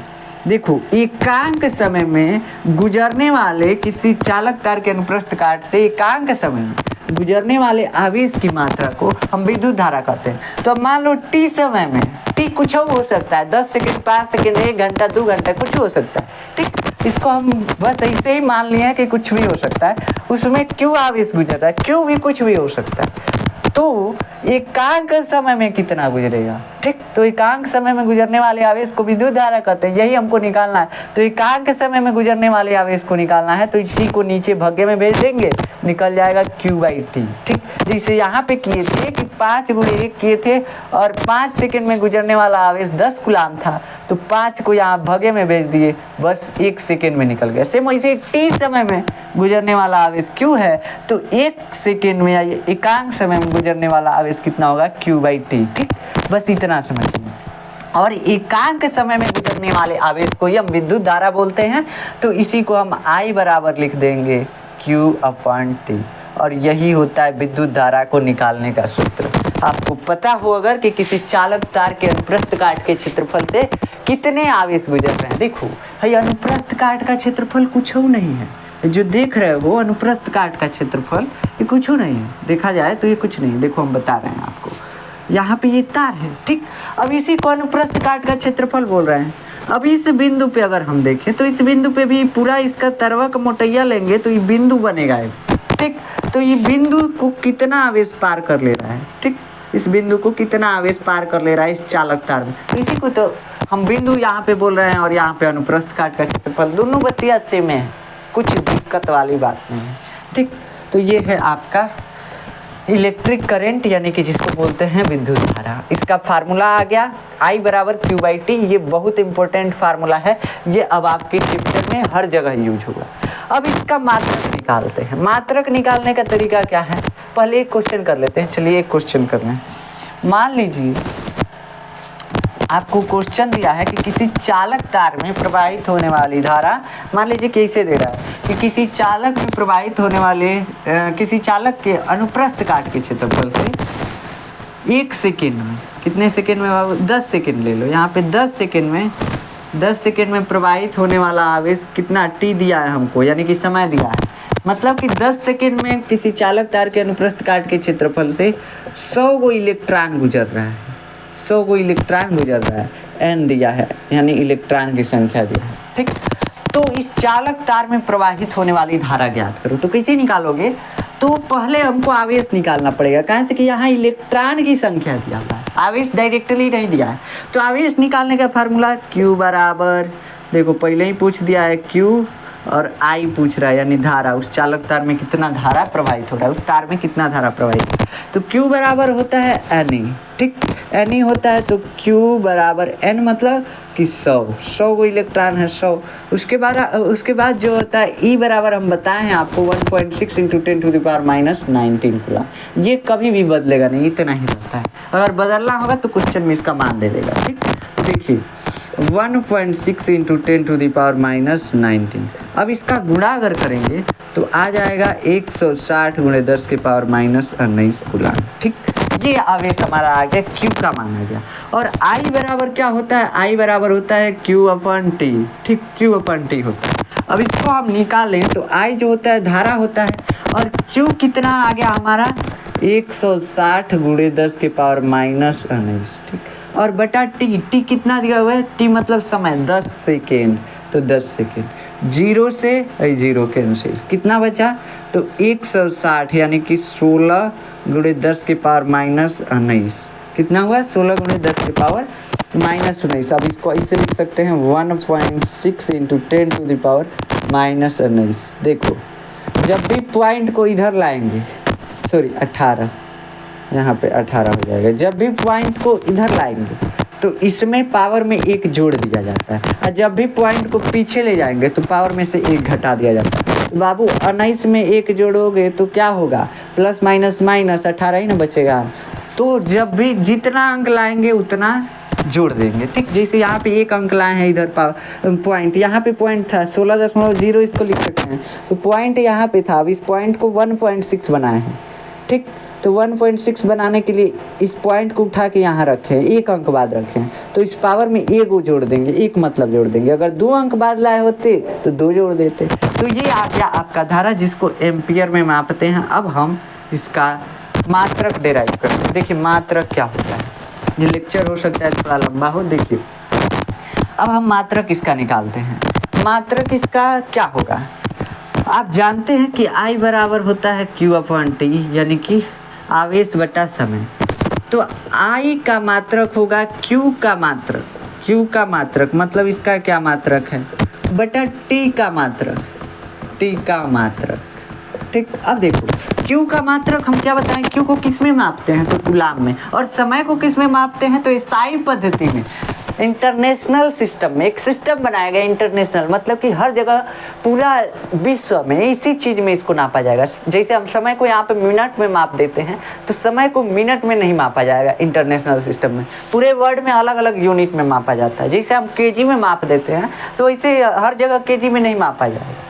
देखो एकांक समय में गुजरने वाले किसी चालक तार के अनुप्रस्थ काट से एकांक समय में गुजरने वाले आवेश की मात्रा को हम विद्युत धारा कहते हैं। तो अब मान लो t समय में, t कुछ हो सकता है, 10 सेकेंड, 5 सेकेंड, 1 घंटा, 2 घंटा, कुछ हो सकता है। ठीक, इसको हम बस ऐसे ही मान लिया कि कुछ भी हो सकता है। उसमें क्यों आवेश गुजर रहा है, क्यों भी कुछ भी हो सकता है। तो एकांक समय में कितना गुजरेगा। ठीक, तो एकांक समय में गुजरने वाले आवेश को विद्युत धारा कहते हैं, यही हमको निकालना है। तो एकांक समय में गुजरने वाले आवेश को निकालना है, तो t को नीचे भग्गे में भेज देंगे, निकल जाएगा q/t। ठीक, जैसे यहाँ पे किए थे कि 5 गुणे 1 किए थे और 5 सेकेंड में गुजरने वाला आवेश 10 कूलाम था, तो 5 को यहाँ भगे में भेज दिए, बस 1 सेकेंड में निकल गया। सेम वैसे t समय में गुजरने वाला आवेश q है, तो 1 सेकेंड में एकांक समय में गुजरने वाला आवेश कितना होगा, q/t। ठीक, बस इतना समझिए। और एकांक समय में गुजरने वाले आवेश को ही हम विद्युत धारा बोलते हैं। तो इसी को हम I बराबर लिख देंगे q/t, और यही होता है विद्युत धारा को निकालने का सूत्र। आपको पता हो अगर कि किसी चालक तार के अनुप्रस्थ काट के क्षेत्रफल से कितने आवेश गुजर रहे हैं। देखो भाई, अनुप्रस्थ काट का क्षेत्रफल कुछ नहीं है, जो देख रहे हो अनुप्रस्थ काट का क्षेत्रफल ये कुछ नहीं है। देखा जाए तो ये कुछ नहीं, देखो हम बता रहे हैं आपको, यहाँ पे ये तार है। ठीक, अब इसी को अनुप्रस्थ काट का क्षेत्रफल बोल रहे हैं। अब इस बिंदु पे अगर हम देखें तो इस बिंदु पे भी पूरा इसका तर्वक मोटैया लेंगे तो ये बिंदु बनेगा एक। ठीक, तो ये बिंदु को कितना आवेश पार कर ले रहा है। ठीक, इस बिंदु को कितना आवेश पार कर ले रहा है इस चालक तार में, तो इसी को तो हम बिंदु यहाँ पे बोल रहे हैं। और यहाँ पे अनुप्रस्थ काट का क्षेत्रफल, दोनों बत्तियाँ सेम है, कुछ दिक्कत वाली बात नहीं है। ठीक, तो ये है आपका इलेक्ट्रिक करंट, यानी कि जिसको बोलते हैं विद्युत धारा। इसका फार्मूला आ गया I बराबर q/t। ये बहुत इंपॉर्टेंट फार्मूला है, ये अब आपके चैप्टर में हर जगह यूज होगा। अब इसका मात्रक निकालते हैं। मात्रक निकालने का तरीका क्या है, पहले एक क्वेश्चन कर लेते हैं। चलिए एक क्वेश्चन कर लें। मान लीजिए आपको क्वेश्चन दिया है कि किसी चालक तार में प्रवाहित होने वाली धारा, मान लीजिए कैसे दे रहा है कि किसी चालक में प्रवाहित होने वाले किसी चालक के अनुप्रस्थ काट के क्षेत्रफल से 1 सेकेंड में, कितने सेकेंड में बाबू, 10 सेकेंड ले लो, यहाँ पे 10 सेकेंड में प्रवाहित होने वाला आवेश कितना t दिया है हमको, यानी कि समय दिया है। मतलब कि 10 सेकेंड में किसी चालक तार के अनुप्रस्थ काट के क्षेत्रफल से 100 गो इलेक्ट्रॉन गुजर रहा है, 100 गो इलेक्ट्रॉन गुजर रहा है, n दिया है, यानी इलेक्ट्रॉन की संख्या दिया है। ठीक, तो इस चालक तार में प्रवाहित होने वाली धारा ज्ञात करो। तो कैसे निकालोगे, तो पहले हमको आवेश निकालना पड़ेगा, कहाँ से कि यहाँ इलेक्ट्रॉन की संख्या दिया हुआ है, आवेश डायरेक्टली नहीं दिया है। तो आवेश निकालने का फार्मूला Q बराबर, देखो पहले ही पूछ दिया है Q और I पूछ रहा है, यानी धारा, उस चालक तार में कितना धारा प्रवाहित हो रहा है, उस तार में कितना धारा प्रवाहित हो रहा है। तो Q बराबर होता है NE, ठीक, NE होता है, तो Q बराबर N मतलब कि 100 को इलेक्ट्रॉन है 100। उसके बाद जो होता है E बराबर हम बताए हैं आपको 1.6 × 10⁻⁻19 कूलम। ये कभी भी बदलेगा नहीं, इतना ही रहता है। अगर बदलना होगा तो क्वेश्चन में इसका मान दे देगा। ठीक, देखिए 1.6 × 10⁻⁻19। अब इसका गुणा अगर करेंगे तो आ जाएगा 160 × 10⁻⁻19 कूलम। ठीक, ये आवेश हमारा आ गया, Q का मान आ गया। और I बराबर क्या होता है, I बराबर होता है Q/T। ठीक, Q/T होता है। अब इसको हम निकालें तो I जो होता है धारा होता है, और Q कितना आ गया हमारा 160 × 10⁻⁻19। ठीक, और बटा T कितना दिया हुआ है, T मतलब समय 10 सेकेंड, तो 10 सेकेंड, 0 से 0 कैंसिल, कितना बचा, तो 160 यानी कि 16 × 10⁻⁻19। कितना हुआ, 16 × 10⁻⁻19। अब इसको ऐसे लिख सकते हैं 1.6 × 10⁻⁻19। देखो जब भी पॉइंट को इधर लाएंगे, सॉरी 18, यहाँ पे 18 हो जाएगा, जब भी पॉइंट को इधर लाएंगे तो इसमें पावर में 1 जोड़ दिया जाता है, और जब भी पॉइंट को पीछे ले जाएंगे तो पावर में से 1 घटा दिया जाता है। तो बाबू 19 में 1 जोड़ोगे तो क्या होगा, प्लस माइनस माइनस 18 ही ना बचेगा। तो जब भी जितना अंक लाएंगे उतना जोड़ देंगे। ठीक, जैसे यहाँ पे 1 अंक लाए हैं, इधर पॉइंट, यहाँ पे पॉइंट था 16.0, इसको लिख सकते हैं, तो पॉइंट यहाँ पे था, अब इस पॉइंट को 1.6 बनाए हैं। ठीक, तो 1.6 बनाने के लिए इस पॉइंट को उठा के यहाँ रखें, 1 अंक बाद रखें, तो इस पावर में 1 जोड़ देंगे, 1 मतलब जोड़ देंगे। अगर 2 अंक बाद लाए होते तो 2 जोड़ देते। तो ये आ गया आपका धारा, जिसको एम्पियर में मापते हैं। अब हम इसका मात्रक डिराइव करते हैं। देखिए मात्रक क्या होता है, ये लेक्चर हो सकता है थोड़ा लंबा हो। देखिए अब हम मात्रक इसका निकालते हैं। मात्रक इसका क्या होगा, आप जानते हैं कि I बराबर होता है Q/T, यानी कि आवेश बटा समय। तो I का मात्रक होगा Q का मात्रक, Q का मात्रक मतलब इसका क्या मात्रक है, बटा T का मात्रक, T का मात्रक। ठीक, अब देखो Q का मात्रक हम क्या बताएं, Q को किस में मापते हैं, तो कूलाम में, और समय को किस में मापते हैं, तो एसआई पद्धति में। इंटरनेशनल सिस्टम में एक सिस्टम बनाया गया, इंटरनेशनल मतलब कि हर जगह पूरा विश्व में इसी चीज़ में इसको नापा जाएगा। जैसे हम समय को यहाँ पे मिनट में माप देते हैं, तो समय को मिनट में नहीं मापा जाएगा इंटरनेशनल सिस्टम में, पूरे वर्ल्ड में अलग अलग यूनिट में मापा जाता है। जैसे हम केजी में माप देते हैं, तो वैसे हर जगह केजी में नहीं मापा जाएगा।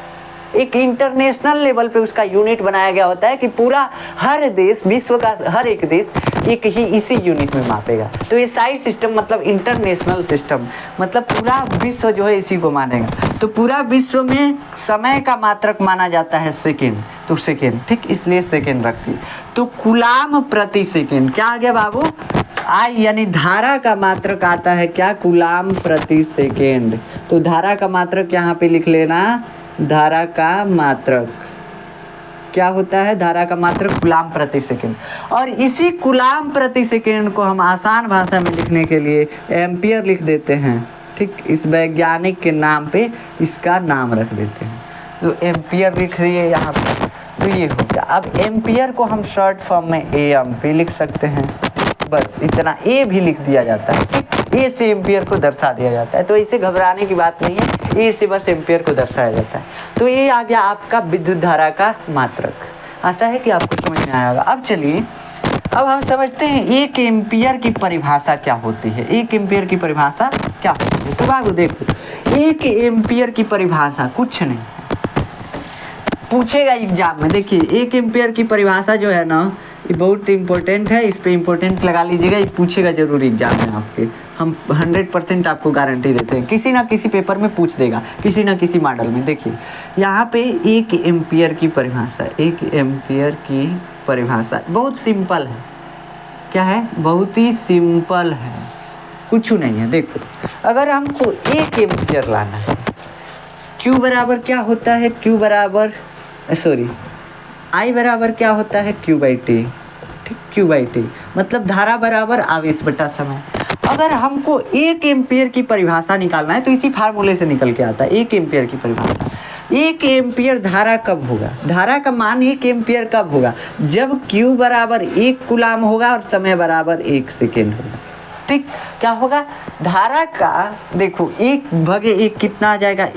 एक इंटरनेशनल लेवल पे उसका यूनिट बनाया गया होता है कि पूरा हर देश, विश्व का हर एक देश एक ही इसी यूनिट में मापेगा। तो ये साइड सिस्टम मतलब इंटरनेशनल सिस्टम, मतलब पूरा विश्व जो है इसी को मानेगा। तो पूरा विश्व में समय का मात्रक माना जाता है सेकेंड, तो सेकेंड। ठीक, इसलिए सेकेंड रखती। तो कूलाम प्रति सेकेंड क्या आ गया बाबू, आई यानी धारा का मात्रक आता है क्या, कूलाम प्रति सेकेंड। तो धारा का मात्रक यहाँ पे लिख लेना, धारा का मात्रक क्या होता है, धारा का मात्रक कूलाम प्रति सेकेंड। और इसी कूलाम प्रति सेकेंड को हम आसान भाषा में लिखने के लिए एम्पियर लिख देते हैं। ठीक, इस वैज्ञानिक के नाम पे इसका नाम रख देते हैं, तो एम्पियर लिख दिए यहाँ पे। तो ये हो गया। अब एम्पियर को हम शॉर्ट फॉर्म में एएमपी लिख सकते हैं, बस इतना, ए भी लिख दिया जाता है। ठीक, ए से एम्पियर को दर्शा दिया जाता है, तो इसे घबराने की बात नहीं है, ए से बस एम्पियर को दर्शाया जाता है। तो ये आ गया आपका विद्युत धारा का मात्रक। आशा है कि आपको समझ में आया होगा। अब चलिए अब हम समझते हैं 1 एम्पियर की परिभाषा क्या होती है। 1 एम्पियर की परिभाषा क्या होती है? तो बाबू देखो, 1 एम्पियर की परिभाषा कुछ नहीं है, पूछेगा एग्जाम में। देखिए 1 एम्पियर की परिभाषा जो है ना, ये बहुत इंपॉर्टेंट है, इस पे इंपॉर्टेंट लगा लीजिएगा, ये पूछेगा जरूर एग्जाम में आपके। हम 100% आपको गारंटी देते हैं, किसी ना किसी पेपर में पूछ देगा, किसी ना किसी मॉडल में। देखिए यहाँ पे 1 एम्पियर की परिभाषा, 1 एम्पियर की परिभाषा बहुत सिंपल है। क्या है? बहुत ही सिंपल है, कुछ नहीं है। देखो अगर हमको 1 एम्पियर लाना है, Q बराबर क्या होता है? Q बराबर I बराबर क्या होता है? Q/T। ठीक, Q/T मतलब धारा बराबर आवेश बटा समय। अगर हमको 1 एम्पियर की परिभाषा निकालना है तो इसी फार्मूले से निकल के आता है 1 एम्पियर की परिभाषा। 1 एम्पियर धारा कब होगा? धारा का मान 1 एम्पियर कब होगा? जब Q बराबर 1 कूलाम होगा और समय बराबर 1 सेकेंड होगा। ठीक, क्या होगा? धारा का देखो 1/1 कितना आ जाएगा?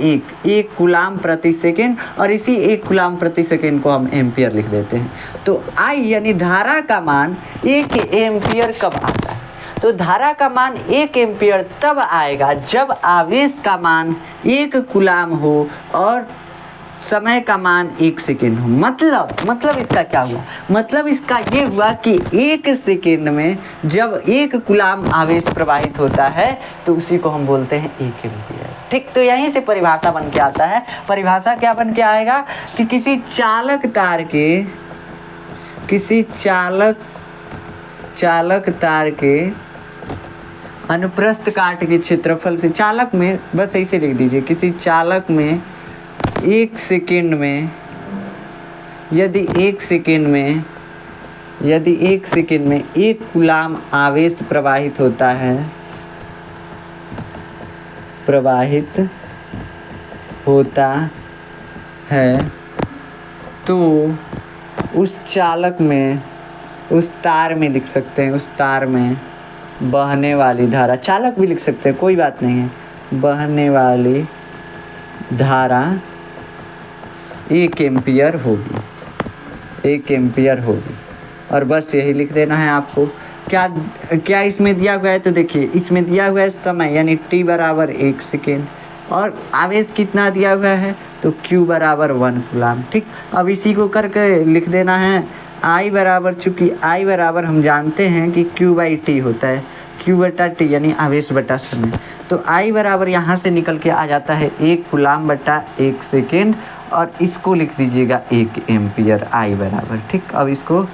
1 कूलाम प्रति सेकेंड, और इसी 1 कूलाम प्रति सेकेंड को हम एम्पियर लिख देते हैं। तो I यानी धारा का मान 1 एम्पियर कब आता है? तो धारा का मान 1 एम्पियर तब आएगा जब आवेश का मान 1 कूलाम हो और समय का मान 1 सेकेंड हो। मतलब इसका क्या हुआ? मतलब इसका ये हुआ कि 1 सेकेंड में जब 1 कूलाम आवेश प्रवाहित होता है तो उसी को हम बोलते हैं 1 एम्पियर। ठीक, तो यहीं से परिभाषा बन के आता है। परिभाषा क्या बन के आएगा कि किसी चालक तार के अनुप्रस्थ काट के क्षेत्रफल से, चालक में बस ऐसे लिख दीजिए, किसी चालक में 1 सेकेंड में यदि 1 सेकेंड में 1 कूलाम आवेश प्रवाहित होता है तो उस चालक में, उस तार में लिख सकते हैं, उस तार में बहने वाली धारा, चालक भी लिख सकते हैं, कोई बात नहीं है, बहने वाली धारा 1 एम्पियर होगी, 1 एम्पियर होगी। और बस यही लिख देना है आपको। क्या इसमें दिया हुआ है? तो देखिए इसमें दिया हुआ है समय यानी T बराबर 1 सेकेंड, और आवेश कितना दिया हुआ है? तो Q बराबर 1 कूलाम। ठीक, अब इसी को करके लिख देना है I बराबर, चूँकि I बराबर हम जानते हैं कि Q/T होता है, Q/T यानी आवेश बटा समय। तो I बराबर यहाँ से निकल के आ जाता है 1 कूलाम बटा 1 सेकेंड, और इसको लिख दीजिएगा 1 एम्पियर I बराबर। ठीक, अब इसको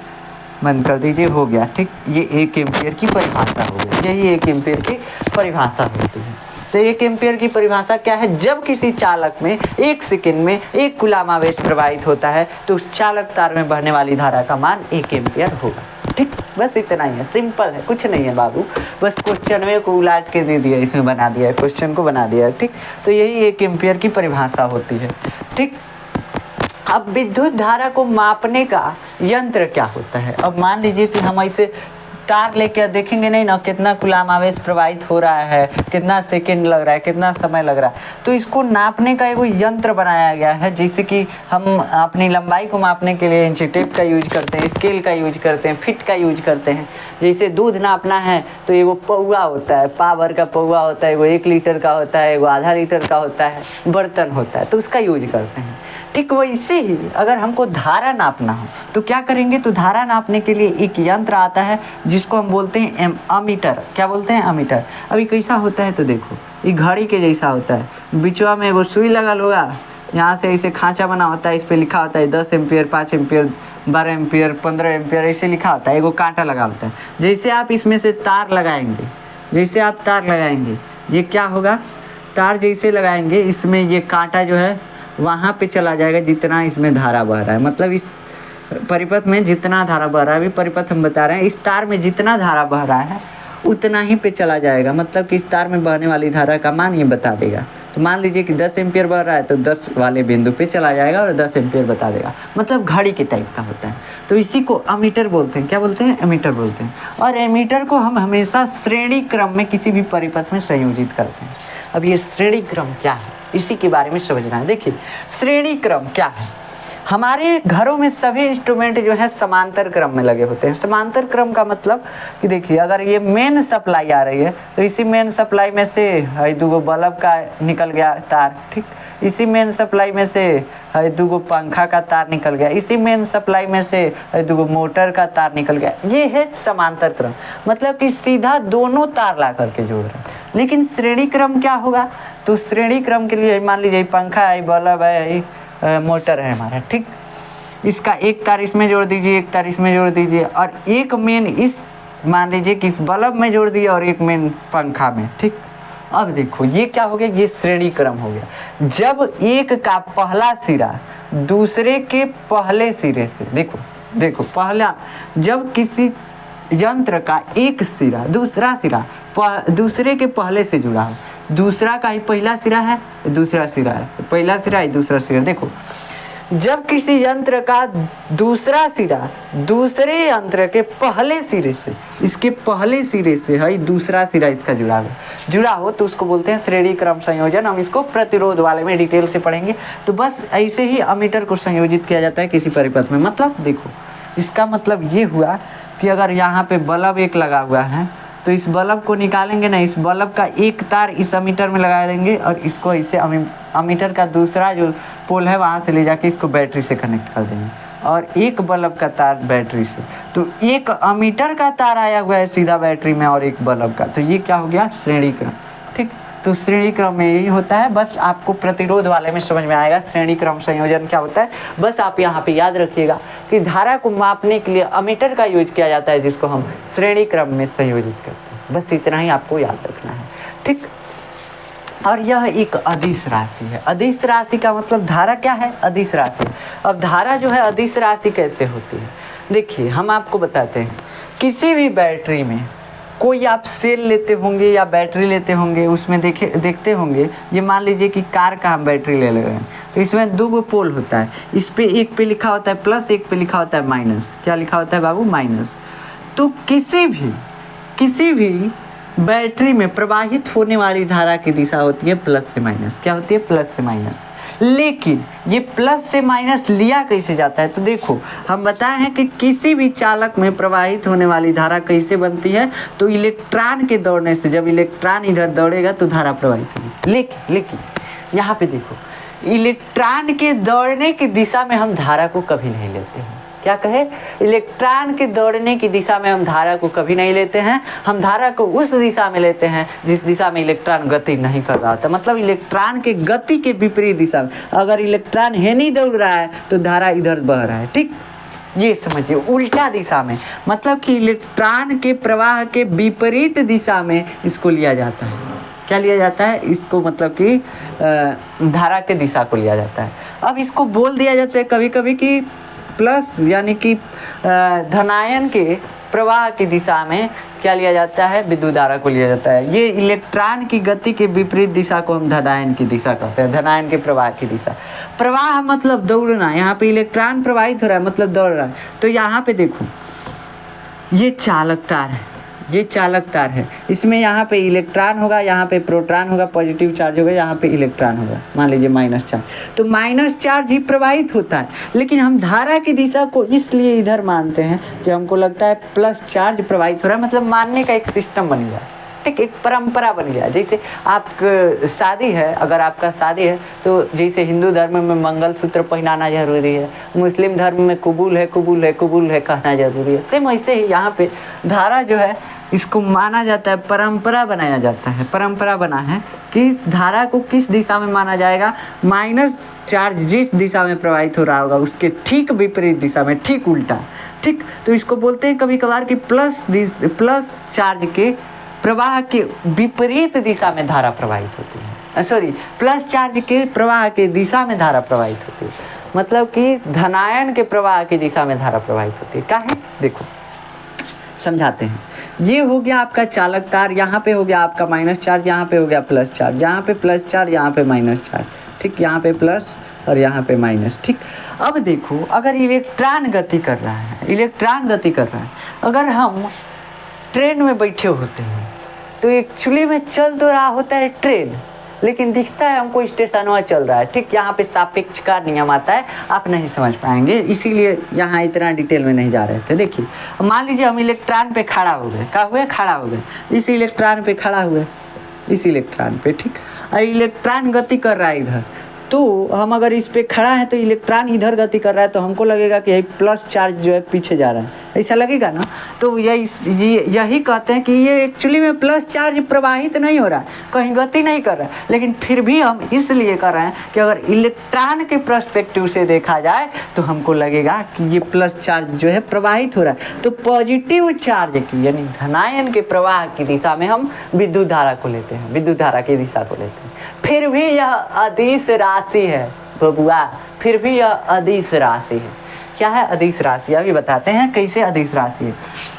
बंद कर दीजिए, हो गया। ठीक, ये 1 एम्पियर की परिभाषा हो गई, यही 1 एम्पियर की परिभाषा होती है। तो 1 एम्पियर की परिभाषा क्या है? जब किसी चालक में 1 सेकेंड में 1 कूलाम आवेश प्रवाहित होता है तो उस चालक तार में बहने वाली धारा का मान 1 एम्पियर होगा। ठीक, बस इतना ही है, सिंपल है, कुछ नहीं है बाबू। बस क्वेश्चन में को उलाट के दे दिया, इसमें बना दिया है, क्वेश्चन को बना दिया है। ठीक, तो यही 1 एम्पियर की परिभाषा होती है। ठीक, अब विद्युत धारा को मापने का यंत्र क्या होता है? अब मान लीजिए कि हम ऐसे तार लेके देखेंगे नहीं ना कितना कूलाम आवेश प्रवाहित हो रहा है, कितना सेकंड लग रहा है, कितना समय लग रहा है, तो इसको नापने का एगो यंत्र बनाया गया है। जैसे कि हम अपनी लंबाई को मापने के लिए इंची टेप का यूज करते हैं, स्केल का यूज करते हैं, फीट का यूज करते हैं। जैसे दूध नापना है तो एगो पौआ होता है, पावर का पौआ होता है, एगो 1 लीटर का होता है, एगो आधा लीटर का होता है, बर्तन होता है, तो उसका यूज करते हैं। ठीक वैसे ही अगर हमको धारा नापना हो तो क्या करेंगे? तो धारा नापने के लिए एक यंत्र आता है जिसको हम बोलते हैं अमीटर। क्या बोलते हैं? अमीटर। अभी कैसा होता है तो देखो, ये घड़ी के जैसा होता है, बीचवा में वो सुई लगा होगा, यहाँ से ऐसे खांचा बना होता है, इस पर लिखा होता है 10 एम्पियर, 5 एम्पियर, 12 एम्पियर, 15 एम्पियर, ऐसे लिखा होता है, एगो कांटा लगा होता है। जैसे आप इसमें से तार लगाएंगे, ये क्या होगा? तार जैसे लगाएंगे इसमें ये कांटा जो है वहाँ पे चला जाएगा जितना इसमें धारा बह रहा है। मतलब इस परिपथ में जितना धारा बह रहा है, अभी परिपथ हम बता रहे हैं, इस तार में जितना धारा बह रहा है उतना ही पे चला जाएगा। मतलब कि इस तार में बहने वाली धारा का मान ये बता देगा। तो मान लीजिए कि 10 एम्पियर बह रहा है तो 10 वाले बिंदु पे चला जाएगा और 10 एम्पियर बता देगा। मतलब घड़ी के टाइप का होता है। तो इसी को अमीटर बोलते हैं। क्या बोलते हैं? एमीटर बोलते हैं। और एमीटर को हम हमेशा श्रेणी क्रम में किसी भी परिपथ में संयोजित करते हैं। अब ये श्रेणी क्रम क्या है, इसी के बारे में समझना है। देखिए श्रेणी क्रम क्या है? हमारे घरों में सभी इंस्ट्रूमेंट जो है समांतर क्रम में लगे होते हैं। समांतर क्रम का मतलब कि देखिए, अगर ये मेन सप्लाई आ रही है तो इसी मेन सप्लाई में से दूगो बल्ब का निकल गया तार, ठीक, इसी मेन सप्लाई में से दूगो पंखा का तार निकल गया, इसी मेन सप्लाई में से दूगो मोटर का तार निकल गया। ये है समांतर क्रम, मतलब कि सीधा दोनों तार ला करके जोड़ रहे हैं। लेकिन श्रेणी क्रम क्या होगा? तो श्रेणी क्रम के लिए मान लीजिए पंखा है, बल्ब है, मोटर है हमारा, ठीक, इसका एक तार इसमें जोड़ दीजिए, एक तार इसमें जोड़ दीजिए, और एक मेन इस मान लीजिए कि इस बल्ब में जोड़ दिया और एक मेन पंखा में, ठीक। अब देखो ये क्या हो गया? ये श्रेणी क्रम हो गया। जब एक का पहला सिरा दूसरे के पहले सिरे से, देखो पहला, जब किसी यंत्र का एक सिरा दूसरा सिरा दूसरे के पहले से जुड़ा हो, दूसरा का ही पहला सिरा है, दूसरा सिरा है, पहला सिरा है, दूसरा सिरा, देखो जब किसी यंत्र का दूसरा सिरा दूसरे यंत्र के पहले सिरे से, इसके पहले सिरे से है दूसरा सिरा इसका जुड़ा हो तो उसको बोलते हैं श्रेणी क्रम संयोजन। हम इसको प्रतिरोध वाले में डिटेल से पढ़ेंगे। तो बस ऐसे ही अमीटर को संयोजित किया जाता है किसी परिपथ में। मतलब देखो, इसका मतलब ये हुआ कि अगर यहाँ पे बल्ब एक लगा हुआ है तो इस बल्ब को निकालेंगे ना, इस बल्ब का एक तार इस अमीटर में लगा देंगे और इसको इसे अमीटर का दूसरा जो पोल है वहाँ से ले जाके इसको बैटरी से कनेक्ट कर देंगे, और एक बल्ब का तार बैटरी से, तो एक अमीटर का तार आया हुआ है सीधा बैटरी में और एक बल्ब का, तो ये क्या हो गया? श्रेणी क्रम, ठीक। तो श्रेणी क्रम में यही होता है। बस आपको प्रतिरोध वाले में समझ में आएगा श्रेणी क्रम संयोजन क्या होता है। बस आप यहाँ पे याद रखिएगा कि धारा को मापने के लिए अमीटर का यूज किया जाता है, जिसको हम श्रेणी क्रम में संयोजित करते हैं। बस इतना ही आपको याद रखना है, ठीक। और यह एक अदिश राशि है। अदिश राशि का मतलब धारा क्या है? अदिश राशि। अब धारा जो है अदिश राशि कैसे होती है? देखिए हम आपको बताते हैं। किसी भी बैटरी में कोई आप सेल लेते होंगे या बैटरी लेते होंगे, उसमें देखते होंगे, ये मान लीजिए कि कार का हम बैटरी ले रहे हैं, तो इसमें दो पोल होता है। इस पे एक पे लिखा होता है प्लस, एक पे लिखा होता है माइनस। क्या लिखा होता है बाबू? माइनस। तो किसी भी बैटरी में प्रवाहित होने वाली धारा की दिशा होती है प्लस से माइनस। क्या होती है? प्लस से माइनस। लेकिन ये प्लस से माइनस लिया कैसे जाता है? तो देखो हम बताए हैं कि किसी भी चालक में प्रवाहित होने वाली धारा कैसे बनती है, तो इलेक्ट्रॉन के दौड़ने से। जब इलेक्ट्रॉन इधर दौड़ेगा तो धारा प्रवाहित होगी। लेकिन यहाँ पे देखो, इलेक्ट्रॉन के दौड़ने की दिशा में हम धारा को कभी नहीं लेते हैं। क्या कहे? इलेक्ट्रॉन के दौड़ने की दिशा में हम धारा को कभी नहीं लेते हैं। हम धारा को उस दिशा में लेते हैं जिस दिशा में इलेक्ट्रॉन गति नहीं कर रहा था। मतलब इलेक्ट्रॉन के गति के विपरीत दिशा में। अगर इलेक्ट्रॉन है नहीं दौड़ रहा है तो धारा इधर बह रहा है, ठीक। ये समझिए, उल्टा दिशा में, मतलब कि इलेक्ट्रॉन के प्रवाह के विपरीत दिशा में इसको लिया जाता है। क्या लिया जाता है? इसको मतलब कि धारा के दिशा को लिया जाता है। अब इसको बोल दिया जाता है कभी कभी कि प्लस, यानी कि धनायन के प्रवाह की दिशा में क्या लिया जाता है? विद्युत धारा को लिया जाता है। ये इलेक्ट्रॉन की गति के विपरीत दिशा को हम धनायन की दिशा कहते हैं। धनायन के प्रवाह की दिशा। प्रवाह मतलब दौड़ना। यहाँ पे इलेक्ट्रॉन प्रवाहित हो रहा है मतलब दौड़ रहा है। तो यहाँ पे देखो, ये चालक तार है, ये चालक तार है। इसमें यहाँ पे इलेक्ट्रॉन होगा, यहाँ पे प्रोटॉन होगा, पॉजिटिव चार्ज होगा, यहाँ पे इलेक्ट्रॉन होगा, मान लीजिए माइनस चार्ज। तो माइनस चार्ज ही प्रवाहित होता है। लेकिन हम धारा की दिशा को इसलिए इधर मानते हैं कि हमको लगता है प्लस चार्ज प्रवाहित हो रहा है। मतलब मानने का एक सिस्टम बन गया, ठीक, एक परंपरा बन गया। जैसे आप शादी है, अगर आपका शादी है तो जैसे हिंदू धर्म में मंगलसूत्र पहनाना जरूरी है, मुस्लिम धर्म में कबूल है कबूल है कबूल है कहना जरूरी है। सेम वैसे ही यहाँ पे धारा जो है इसको माना जाता है, परंपरा बनाया जाता है। परंपरा बना है कि धारा को किस दिशा में माना जाएगा? माइनस चार्ज जिस दिशा में प्रवाहित हो रहा होगा उसके ठीक विपरीत दिशा में, ठीक उल्टा, ठीक। तो इसको बोलते हैं कभी कभार कि प्लस चार्ज के प्रवाह के विपरीत दिशा में धारा प्रवाहित होती है। सॉरी, प्लस चार्ज के प्रवाह के दिशा में धारा प्रवाहित होती है। मतलब कि धनायन के प्रवाह की दिशा में धारा प्रवाहित होती है। क्या है? देखो समझाते हैं। ये हो गया आपका चालक तार, यहाँ पे हो गया आपका माइनस चार्ज, यहाँ पे हो गया प्लस चार्ज, यहाँ पे प्लस चार्ज, यहाँ पे माइनस चार्ज, ठीक। यहाँ पे प्लस और यहाँ पे माइनस, ठीक। अब देखो, अगर इलेक्ट्रॉन गति कर रहा है, इलेक्ट्रॉन गति कर रहा है, अगर हम ट्रेन में बैठे होते हैं तो एक्चुअली में चल तो रहा होता है ट्रेन, लेकिन दिखता है हमको स्टेशनवा चल रहा है। ठीक, यहाँ पे सापेक्ष का नियम आता है, आप नहीं समझ पाएंगे, इसीलिए यहाँ इतना डिटेल में नहीं जा रहे थे। देखिए मान लीजिए हम इलेक्ट्रॉन पे खड़ा हो गए, क्या हुए, खड़ा हो गए, इस इलेक्ट्रॉन पे खड़ा हुए, इस इलेक्ट्रॉन पे, ठीक, और इलेक्ट्रॉन गति कर रहा है इधर, तो हम अगर इस पे खड़ा है तो इलेक्ट्रॉन इधर गति कर रहा है, तो हमको लगेगा कि प्लस चार्ज जो है पीछे जा रहा है, ऐसा लगेगा ना। तो यही कहते हैं कि ये एक्चुअली में प्लस चार्ज प्रवाहित नहीं हो रहा है, कहीं गति नहीं कर रहा है, लेकिन फिर भी हम इसलिए कर रहे हैं कि अगर इलेक्ट्रॉन के पर्सपेक्टिव से देखा जाए तो हमको लगेगा कि ये प्लस चार्ज जो है प्रवाहित हो रहा है। तो पॉजिटिव चार्ज की यानी धनायन के प्रवाह की दिशा में हम विद्युत धारा को लेते हैं, विद्युत धारा की दिशा को लेते हैं। फिर भी यह अदिश राशि है बबुआ, फिर भी यह अदिश राशि है। क्या है अदिश राशि, अभी बताते हैं कैसे अदिश राशि है।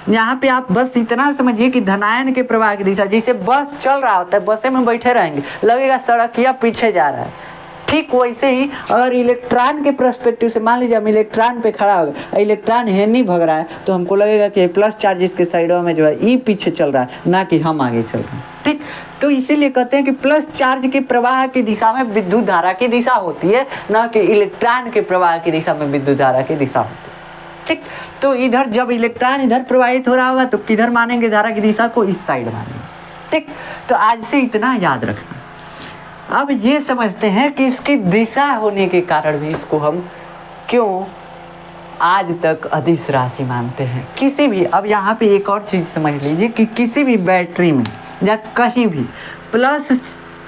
यहाँ पे आप बस इतना समझिए कि धनायन के प्रवाह की दिशा, जैसे बस चल रहा होता है, बसे में बैठे रहेंगे, लगेगा सड़क या पीछे जा रहा है, ठीक वैसे ही अगर इलेक्ट्रॉन के पर्सपेक्टिव से मान लीजिए हम इलेक्ट्रॉन पे खड़ा हो गए, इलेक्ट्रॉन है नहीं भग रहा है, तो हमको लगेगा कि प्लस चार्ज इसके साइडों में जो है ई पीछे चल रहा है, ना कि हम आगे चल रहे हैं। ठीक, तो इसीलिए कहते हैं कि प्लस चार्ज के प्रवाह की दिशा में विद्युत धारा की दिशा होती है, ना कि इलेक्ट्रॉन के प्रवाह की दिशा में विद्युत धारा की दिशा होती है। ठीक, तो इधर जब इलेक्ट्रॉन इधर प्रवाहित हो रहा होगा तो किधर मानेंगे धारा की दिशा को, इस साइड मानेंगे। ठीक, तो आज से इतना याद रखना। अब ये समझते हैं कि इसकी दिशा होने के कारण भी इसको हम क्यों आज तक अदिश राशि मानते हैं। किसी भी, अब यहाँ पे एक और चीज़ समझ लीजिए कि किसी भी बैटरी में या कहीं भी प्लस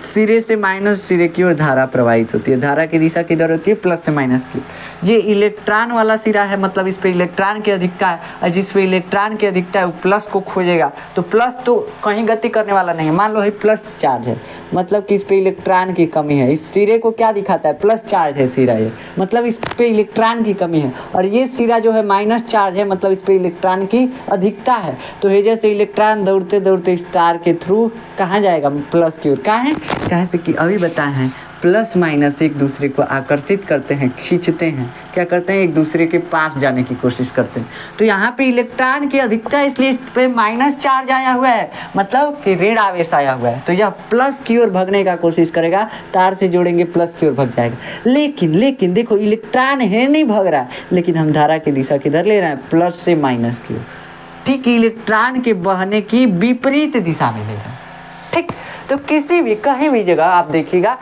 सिरे से माइनस सिरे की ओर धारा प्रवाहित होती है। धारा की दिशा किधर होती है, प्लस से माइनस की। ये इलेक्ट्रॉन वाला सिरा है, मतलब इस पे इलेक्ट्रॉन की अधिकता है, और जिस पे इलेक्ट्रॉन की अधिकता है वो प्लस को खोजेगा, तो प्लस तो कहीं गति करने वाला नहीं है। मान लो है प्लस चार्ज है, मतलब कि इस पे इलेक्ट्रॉन की कमी है। इस सिरे को क्या दिखाता है, प्लस चार्ज है सिरा ये, मतलब इस पे इलेक्ट्रॉन की कमी है। और ये सिरा जो है माइनस चार्ज है, मतलब इस पे इलेक्ट्रॉन की अधिकता है। तो ये जैसे इलेक्ट्रॉन दौड़ते दौड़ते इस तार के थ्रू कहाँ जाएगा, प्लस की ओर। कहाँ से कि अभी बताए हैं प्लस माइनस एक दूसरे को आकर्षित करते हैं, खींचते हैं, क्या करते हैं, एक दूसरे के पास जाने की कोशिश करते हैं। तो यहाँ पे इलेक्ट्रॉन की अधिकता है, इसलिए इस पे माइनस चार्ज आया हुआ है, मतलब कि ऋण आवेश आया हुआ है। तो यह प्लस की ओर भगने का कोशिश करेगा, तार से जोड़ेंगे प्लस की ओर भग जाएगा। लेकिन देखो इलेक्ट्रॉन है नहीं भग रहा है, लेकिन हम धारा की दिशा किधर ले रहे हैं, प्लस से माइनस की ओर। ठीक, इलेक्ट्रॉन के बहने की विपरीत दिशा में ले रहे हैं। ठीक, तो किसी भी कहीं भी जगह आप देखिएगा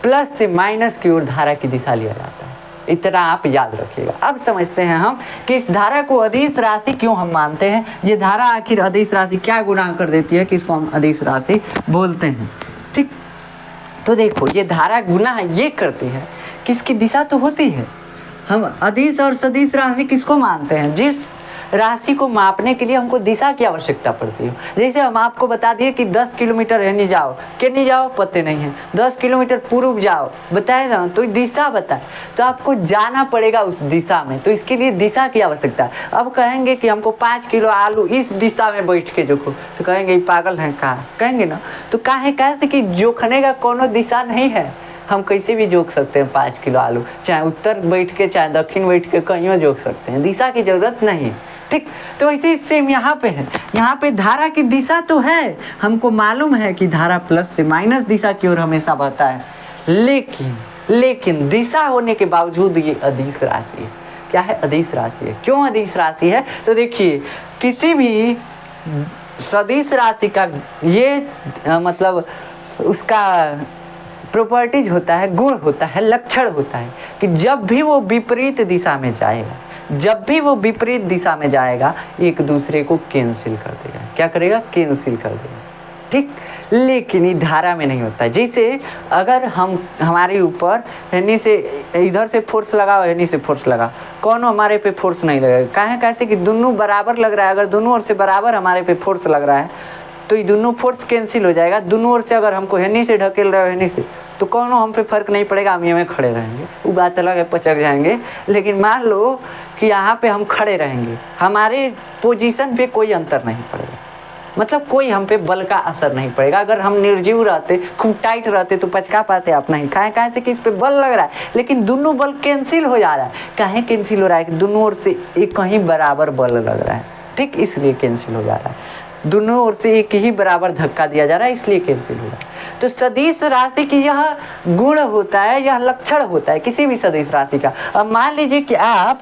प्लस से माइनस की ओर धारा की दिशा लिया जाता है, इतना आप याद रखिएगा। अब समझते हैं हम कि इस धारा को अदिश राशि क्यों हम मानते हैं। ये धारा आखिर अदिश राशि क्या गुना कर देती है कि इसको हम अदिश राशि बोलते हैं। ठीक, तो देखो ये धारा गुना ये करती है कि इसकी दिशा तो होती है। हम अदिश और सदिश राशि किसको मानते हैं, जिस राशि को मापने के लिए हमको दिशा की आवश्यकता पड़ती है। जैसे हम आपको बता दिए कि 10 किलोमीटर है नहीं जाओ, कि नहीं जाओ पते नहीं है, 10 किलोमीटर पूर्व जाओ बताए ना, तो दिशा बताए, तो आपको जाना पड़ेगा उस दिशा में। तो इसके लिए दिशा की आवश्यकता है। अब कहेंगे कि हमको 5 किलो आलू इस दिशा में बैठ के जोखो, तो कहेंगे पागल हैं कहाँ, कहेंगे ना। तो काहे कैसे कि जोखने का कोनो दिशा नहीं है, हम कैसे भी जोक सकते हैं 5 किलो आलू, चाहे उत्तर बैठ के चाहे दक्षिण बैठ के कहीं जोक सकते हैं, दिशा की जरूरत नहीं। ठीक, तो इसी सेम यहाँ पे है, यहाँ पे धारा की दिशा तो है, हमको मालूम है कि धारा प्लस से माइनस दिशा की ओर हमेशा बहता है, लेकिन दिशा होने के बावजूद ये अदिश राशि है। क्या है, अदिश राशि है। क्यों अदिश राशि है, तो देखिए किसी भी सदिश राशि का ये मतलब उसका प्रॉपर्टीज होता है, गुण होता है, लक्षण होता है कि जब भी वो विपरीत दिशा में जाएगा, जब भी वो विपरीत दिशा में जाएगा एक दूसरे को कैंसिल कर देगा। क्या करेगा, कैंसिल कर देगा। ठीक, लेकिन ये धारा में नहीं होता है। जैसे अगर हम हमारे ऊपर यानी से इधर से फोर्स लगाओ, यानी से फोर्स लगाओ, कौन हमारे पे फोर्स नहीं लगेगा। काहे, कैसे कि दोनों बराबर लग रहा है। अगर दोनों ओर से बराबर हमारे पे फोर्स लग रहा है तो ये दोनों फोर्स कैंसिल हो जाएगा। दोनों ओर से अगर हमको हेनी से ढकेल रहे हो हेनी से, तो कौन हम पे फर्क नहीं पड़ेगा, हम ये में खड़े रहेंगे, वो बात अलग है, पचक जाएंगे। लेकिन मान लो कि यहाँ पे हम खड़े रहेंगे, हमारे पोजीशन पे कोई अंतर नहीं पड़ेगा, मतलब कोई हम पे बल का असर नहीं पड़ेगा। अगर हम निर्जीव रहते, खूब टाइट रहते तो पचका पाते आप नहीं। काहे से कि इस पे बल लग रहा है, लेकिन दोनों बल कैंसिल हो जा रहा है। काहे कैंसिल हो रहा है कि दोनों ओर से एक कहीं बराबर बल लग रहा है। ठीक, इसलिए कैंसिल हो जा रहा है। दोनों ओर से एक ही बराबर धक्का दिया जा रहा है, इसलिए कैंसिल हो रहा है। तो सदिश राशि की यह गुण होता है, यह लक्षण होता है किसी भी सदिश राशि का। अब मान लीजिए कि आप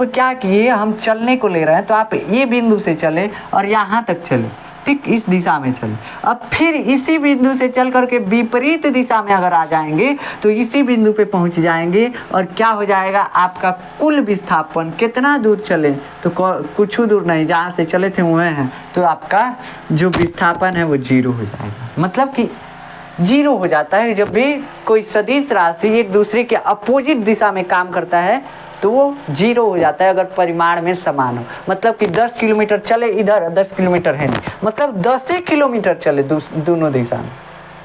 क्या किए, हम चलने को ले रहे हैं, तो आप ये बिंदु से चले और यहाँ तक चले, ठीक, इस दिशा में चले। अब फिर इसी बिंदु से चल करके विपरीत दिशा में अगर आ जाएंगे तो इसी बिंदु पे पहुंच जाएंगे, और क्या हो जाएगा, आपका कुल विस्थापन कितना दूर चले, तो कुछ दूर नहीं, जहाँ से चले थे वह हैं, तो आपका जो विस्थापन है वो 0 हो जाएगा। मतलब कि 0 हो जाता है जब भी कोई सदिश राशि एक दूसरे के अपोजिट दिशा में काम करता है, तो वो 0 हो जाता है अगर परिमाण में समान हो। मतलब कि 10 किलोमीटर चले इधर, 10 किलोमीटर है नहीं, मतलब 10 किलोमीटर चले दोनों दिशा में,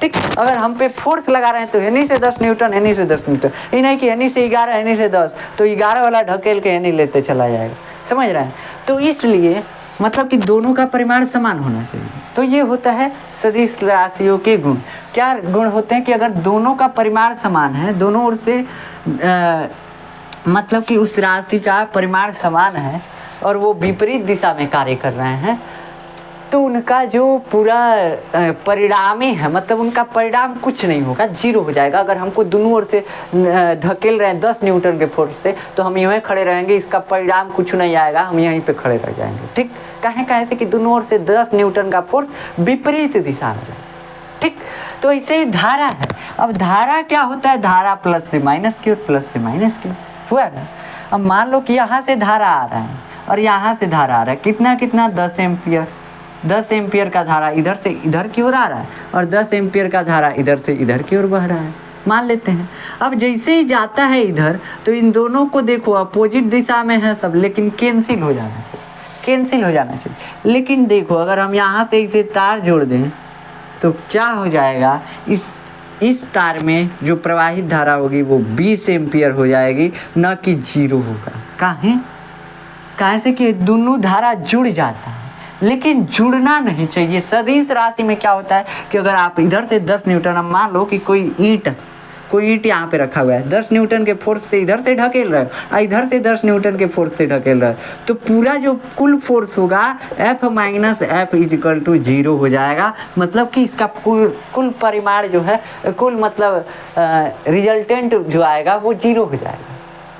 ठीक। अगर हम पे फोर्स लगा रहे हैं तो हेनी से 10 न्यूटन, हेनी से 10 न्यूटन, ये नहीं कि हेनी से 11, हेनी से 10, तो 11 वाला ढकेल के हेनी लेते चला जाएगा, समझ रहे हैं। तो इसलिए मतलब कि दोनों का परिमाण समान होना चाहिए। तो ये होता है सदिश राशियों के गुण। क्या गुण होते हैं कि अगर दोनों का परिमाण समान है, दोनों ओर से मतलब कि उस राशि का परिमाण समान है और वो विपरीत दिशा में कार्य कर रहे हैं, तो उनका जो पूरा परिणाम ही है, मतलब उनका परिणाम कुछ नहीं होगा, 0 हो जाएगा। अगर हमको दोनों ओर से ढकेल रहे हैं 10 न्यूटन के फोर्स से, तो हम यूँ खड़े रहेंगे, इसका परिणाम कुछ नहीं आएगा, हम यहीं पे खड़े रह जाएंगे, ठीक। कहें से कि दोनों ओर से 10 न्यूटन का फोर्स विपरीत दिशा में, ठीक। तो ऐसे ही धारा है। अब धारा क्या होता है, धारा प्लस से माइनस की ओर, प्लस से माइनस की हुआ ना। अब मान लो कि यहाँ से धारा आ रहा है और यहाँ से धारा आ रहा है, कितना 10 एम्पियर, 10 एम्पियर का धारा इधर से इधर की ओर आ रहा है और 10 एम्पियर का धारा इधर से इधर की ओर बह रहा है, मान लेते हैं। अब जैसे ही जाता है इधर, तो इन दोनों को देखो अपोजिट दिशा में है सब, लेकिन कैंसिल हो जाना चाहिए, कैंसिल हो जाना चाहिए। लेकिन देखो अगर हम यहाँ से इसे तार जोड़ दें तो क्या हो जाएगा, इस तार में जो प्रवाहित धारा होगी वो 20 एम्पियर हो जाएगी, न कि 0 होगा। काहे से कि दोनों धारा जुड़ जाता है, लेकिन जुड़ना नहीं चाहिए। सदिश राशि में क्या होता है कि अगर आप इधर से 10 न्यूटन, अब मान लो कि कोई ईंट यहाँ पे रखा हुआ है, 10 न्यूटन के फोर्स से इधर से ढकेल रहा है, इधर से 10 न्यूटन के फोर्स से ढकेल रहा है, तो पूरा जो कुल फोर्स होगा F minus F is equal to 0 हो जाएगा। मतलब कि इसका कुल परिमाण जो है, कुल मतलब रिजल्टेंट जो आएगा वो 0 हो जाएगा,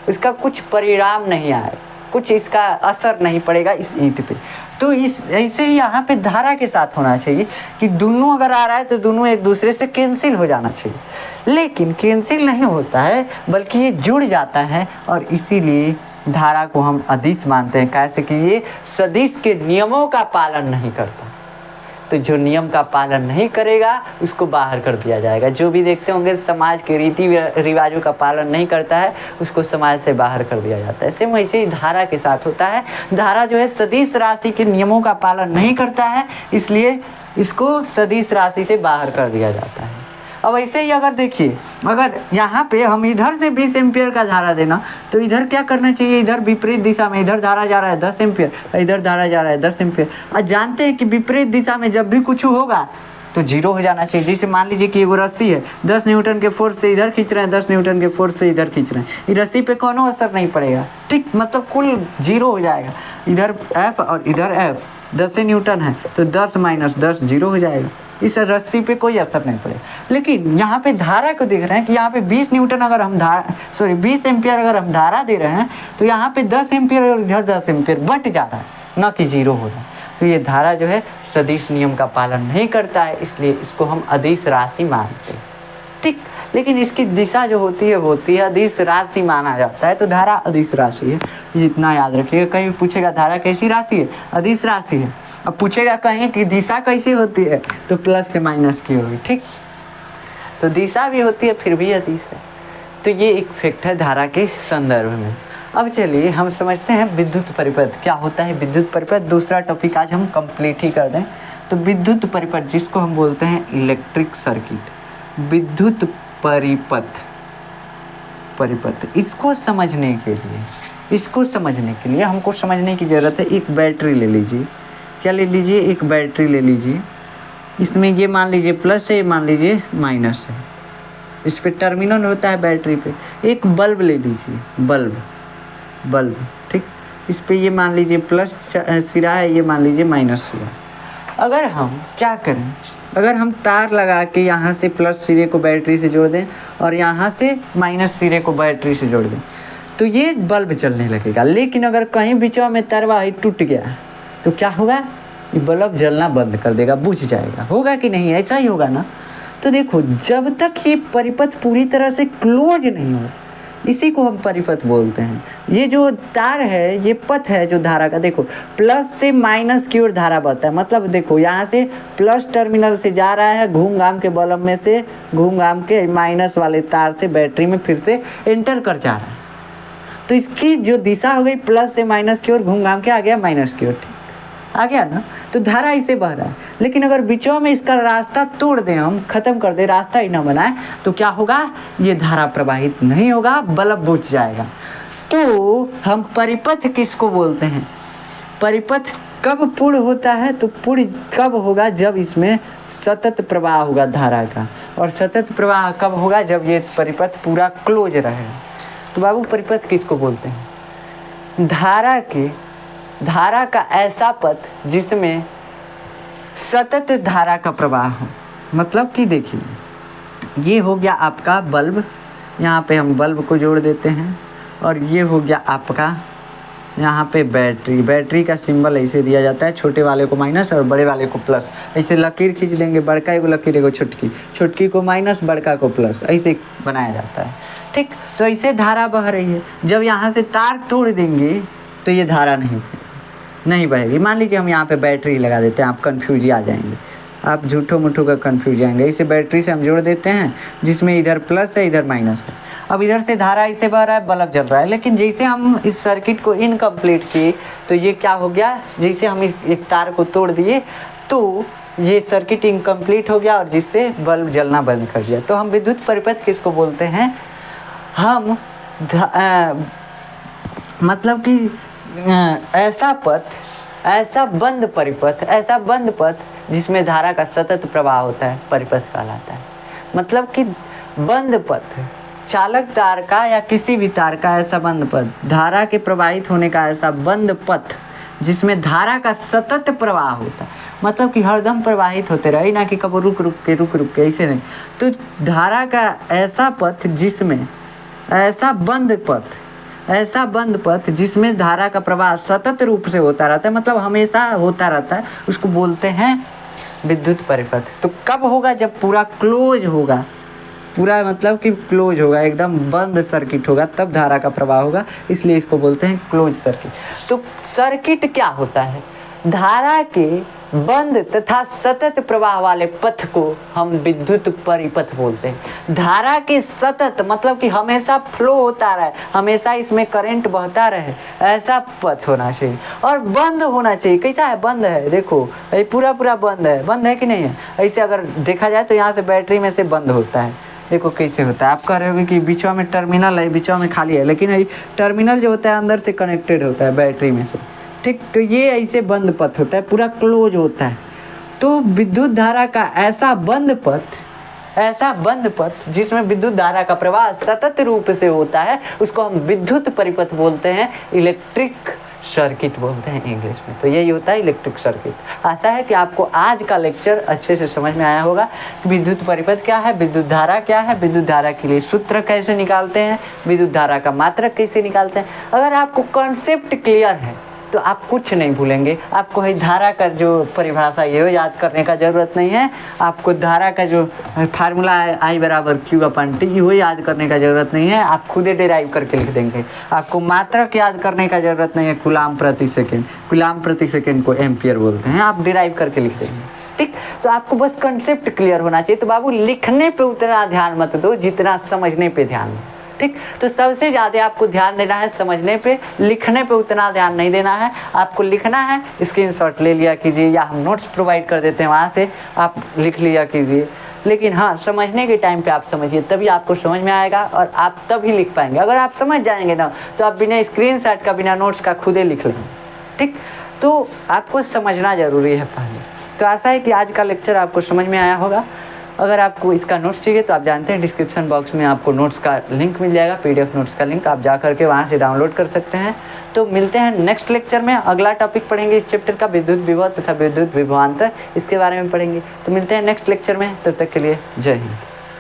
इसका कुछ परिणाम नहीं आएगा, कुछ इसका असर नहीं पड़ेगा इस ईंट पे। तो इस ऐसे ही यहाँ पे धारा के साथ होना चाहिए कि दोनों अगर आ रहा है तो दोनों एक दूसरे से कैंसिल हो जाना चाहिए, लेकिन कैंसिल नहीं होता है बल्कि ये जुड़ जाता है, और इसीलिए धारा को हम अदिश मानते हैं। कैसे कि ये सदिश के नियमों का पालन नहीं करता, तो जो नियम का पालन नहीं करेगा उसको बाहर कर दिया जाएगा। जो भी देखते होंगे समाज के रीति रिवाजों का पालन नहीं करता है उसको समाज से बाहर कर दिया जाता है। सेम वैसे ही धारा के साथ होता है। धारा जो है सदिश राशि के नियमों का पालन नहीं करता है, इसलिए इसको सदिश राशि से बाहर कर दिया जाता है। अब ऐसे ही अगर देखिए, अगर यहाँ पे हम इधर से 20 एम्पियर का धारा देना, तो इधर क्या करना चाहिए, इधर विपरीत दिशा में इधर धारा जा रहा है 10 एम्पियर, इधर धारा जा रहा है 10 एम्पियर। और जानते हैं कि विपरीत दिशा में जब भी कुछ होगा तो 0 हो जाना चाहिए। जैसे मान लीजिए कि वो रस्सी है, 10 न्यूटन के फोर्स से इधर खींच रहे हैं, 10 न्यूटन के फोर्स से इधर खींच रहे हैं, इस रस्सी पे कोनो असर नहीं पड़ेगा, ठीक। मतलब कुल 0 हो जाएगा। इधर F और इधर F 10 न्यूटन है तो 10 माइनस 10 0 हो जाएगा, इस रस्सी पे कोई असर नहीं पड़ेगा। लेकिन यहाँ पे धारा को देख रहे हैं कि यहाँ पे 20 न्यूटन अगर हम 20 एम्पियर अगर हम धारा दे रहे हैं, तो यहाँ पे 10 एम्पियर और इधर 10 एम्पियर बट जा रहा है, न कि 0 हो रहा है। तो ये धारा जो है सदिश नियम का पालन नहीं करता है, इसलिए इसको हम अदिश राशि मानते हैं, ठीक। लेकिन इसकी दिशा जो होती है वो होती है अदिश राशि माना जाता है, तो धारा अदिश राशि है, इतना याद रखिएगा। कहीं पूछेगा धारा कैसी राशि है, अदिश राशि है। अब पूछेगा कहेंगे कि दिशा कैसी होती है, तो प्लस से माइनस की होगी, ठीक। तो दिशा भी होती है फिर भी अदिश है। तो ये एक फैक्ट है धारा के संदर्भ में। अब चलिए हम समझते हैं विद्युत परिपथ क्या होता है। विद्युत परिपथ दूसरा टॉपिक आज हम कंप्लीट ही कर दें। तो विद्युत परिपथ जिसको हम बोलते हैं इलेक्ट्रिक सर्किट, विद्युत परिपथ इसको समझने के लिए हमको समझने की ज़रूरत है। एक बैटरी ले लीजिए, क्या ले लीजिए, एक बैटरी ले लीजिए, इसमें ये मान लीजिए प्लस है, ये मान लीजिए माइनस है, इस पे टर्मिनल होता है बैटरी पे। एक बल्ब ले लीजिए, बल्ब, ठीक। इस पे ये मान लीजिए प्लस सिरा है, ये मान लीजिए माइनस सिरा। अगर हम क्या करें, अगर हम तार लगा के यहाँ से प्लस सिरे को बैटरी से जोड़ दें और यहाँ से माइनस सिरे को बैटरी से जोड़ दें तो ये बल्ब जलने लगेगा। लेकिन अगर कहीं बीच में तारवा ही टूट गया तो क्या होगा, ये बल्ब जलना बंद कर देगा, बुझ जाएगा। होगा कि नहीं, ऐसा ही होगा ना। तो देखो, जब तक ये परिपथ पूरी तरह से क्लोज नहीं हो, इसी को हम परिपथ बोलते हैं। ये जो तार है, ये पथ है जो धारा का, देखो प्लस से माइनस की ओर धारा बहता है। मतलब देखो यहाँ से प्लस टर्मिनल से जा रहा है, घूम घाम के बल्ब में से घूम घाम के माइनस वाले तार से बैटरी में फिर से एंटर कर जा रहा है। तो इसकी जो दिशा हो गई प्लस से माइनस की ओर, घूम घाम के आ गया माइनस की ओर, ठीक आ गया ना। तो धारा इसे बह रहा है। लेकिन अगर बीचों में इसका रास्ता तोड़ दें, हम खत्म कर दें, रास्ता ही ना बनाए, तो क्या होगा, ये धारा प्रवाहित नहीं होगा, बल्ब बुझ जाएगा। तो हम परिपथ किसको बोलते हैं, परिपथ कब पूर्ण होता है, तो पूर्ण कब होगा, जब इसमें सतत प्रवाह होगा धारा का। और सतत प्रवाह कब होगा, जब ये परिपथ पूरा क्लोज रहेगा। तो बाबू परिपथ किसको बोलते हैं, धारा का ऐसा पथ जिसमें सतत धारा का प्रवाह हो। मतलब कि देखिए, ये हो गया आपका बल्ब, यहाँ पे हम बल्ब को जोड़ देते हैं, और ये हो गया आपका यहाँ पे बैटरी का सिंबल ऐसे दिया जाता है, छोटे वाले को माइनस और बड़े वाले को प्लस। ऐसे लकीर खींच देंगे, बड़का एगो लकीर एगो छोटकी को माइनस, बड़का को प्लस, ऐसे बनाया जाता है, ठीक। तो ऐसे धारा बह रही है। जब यहाँ से तार तोड़ देंगे तो ये धारा नहीं बहेगी। मान लीजिए हम यहाँ पे बैटरी लगा देते हैं, आप कन्फ्यूज आ जाएंगे, आप झूठो मुठो का कन्फ्यूज आएंगे। इसे बैटरी से हम जोड़ देते हैं, जिसमें इधर प्लस है इधर माइनस है। अब इधर से धारा इसे बह रहा है, बल्ब जल रहा है। लेकिन जैसे हम इस सर्किट को इनकम्प्लीट किए तो ये क्या हो गया, जैसे हम एक तार को तोड़ दिए तो ये सर्किट इनकम्प्लीट हो गया, और जिससे बल्ब जलना बंद कर दिया। तो हम विद्युत परिपथ किसको बोलते हैं, हम मतलब कि ऐसा बंद पथ जिसमें धारा का सतत प्रवाह होता है, परिपथ कहलाता है। मतलब कि बंद पथ, चालक तार का या किसी भी तार का ऐसा बंद पथ, धारा के प्रवाहित होने का ऐसा बंद पथ जिसमें धारा का सतत प्रवाह होता है। मतलब कि हरदम प्रवाहित होते रहे, ना कि कब रुक रुक के ऐसे नहीं। तो धारा का ऐसा पथ जिसमें ऐसा बंद पथ जिसमें धारा का प्रवाह सतत रूप से होता रहता है, मतलब हमेशा होता रहता है, उसको बोलते हैं विद्युत परिपथ। तो कब होगा, जब पूरा क्लोज होगा, पूरा मतलब कि क्लोज होगा, एकदम बंद सर्किट होगा, तब धारा का प्रवाह होगा, इसलिए इसको बोलते हैं क्लोज सर्किट। तो सर्किट क्या होता है, धारा के बंद तथा सतत प्रवाह वाले पथ को हम विद्युत परिपथ बोलते हैं। धारा के सतत मतलब कि हमेशा फ्लो होता रहे, हमेशा इसमें करंट बहता रहे, ऐसा पथ होना चाहिए। और बंद होना चाहिए। कैसा है, बंद है, देखो ये पूरा बंद है कि नहीं है। ऐसे अगर देखा जाए तो यहाँ से बैटरी में से बंद होता है, देखो कैसे होता है। आप कह रहे हो कि बीचों में टर्मिनल है, बीचों में खाली है, लेकिन ये टर्मिनल जो होता है अंदर से कनेक्टेड होता है बैटरी में से, ठीक। तो ये ऐसे बंद पथ होता है, पूरा क्लोज होता है। तो विद्युत धारा का ऐसा बंद पथ जिसमें विद्युत धारा का प्रवाह सतत रूप से होता है, उसको हम विद्युत परिपथ बोलते हैं, इलेक्ट्रिक सर्किट बोलते हैं इंग्लिश में। तो यही होता है इलेक्ट्रिक सर्किट। आशा है कि आपको आज का लेक्चर अच्छे से समझ में आया होगा। विद्युत परिपथ क्या है, विद्युत धारा क्या है, विद्युत धारा के लिए सूत्र कैसे निकालते हैं, विद्युत धारा का मात्रक कैसे निकालते हैं। अगर आपको कॉन्सेप्ट क्लियर है तो आप कुछ नहीं भूलेंगे। आपको है धारा का जो परिभाषा ये याद करने का ज़रूरत नहीं है, आपको धारा का जो फार्मूला है I/Q/T वो याद करने का ज़रूरत नहीं है, आप खुद ही डिराइव करके लिख देंगे। आपको मात्रक याद करने का ज़रूरत नहीं है, कूलाम प्रति सेकेंड को एम्पियर बोलते हैं, आप डिराइव करके लिख देंगे, ठीक। तो आपको बस कंसेप्ट क्लियर होना चाहिए। तो बाबू लिखने पे उतना ध्यान मत दो जितना समझने पे ध्यान दो, ठीक। तो सबसे ज़्यादा आपको ध्यान देना है समझने पे, लिखने पे उतना ध्यान नहीं देना है। आपको लिखना है, स्क्रीनशॉट ले लिया कीजिए, या हम नोट्स प्रोवाइड कर देते हैं, वहाँ से आप लिख लिया कीजिए। लेकिन हाँ, समझने के टाइम पे आप समझिए, तभी आपको समझ में आएगा और आप तभी लिख पाएंगे। अगर आप समझ जाएंगे ना तो आप बिना स्क्रीनशॉट का, बिना नोट्स का खुद ही लिख लेंगे, ठीक। तो आपको समझना ज़रूरी है पहले। तो आशा है कि आज का लेक्चर आपको समझ में आया होगा। अगर आपको इसका नोट्स चाहिए तो आप जानते हैं डिस्क्रिप्शन बॉक्स में आपको नोट्स का लिंक मिल जाएगा, PDF नोट्स का लिंक, आप जा करके वहाँ से डाउनलोड कर सकते हैं। तो मिलते हैं नेक्स्ट लेक्चर में, अगला टॉपिक पढ़ेंगे इस चैप्टर का, विद्युत विभव तथा विद्युत विभवांतर, इसके बारे में पढ़ेंगे। तो मिलते हैं नेक्स्ट लेक्चर में, तब तक के लिए जय हिंद।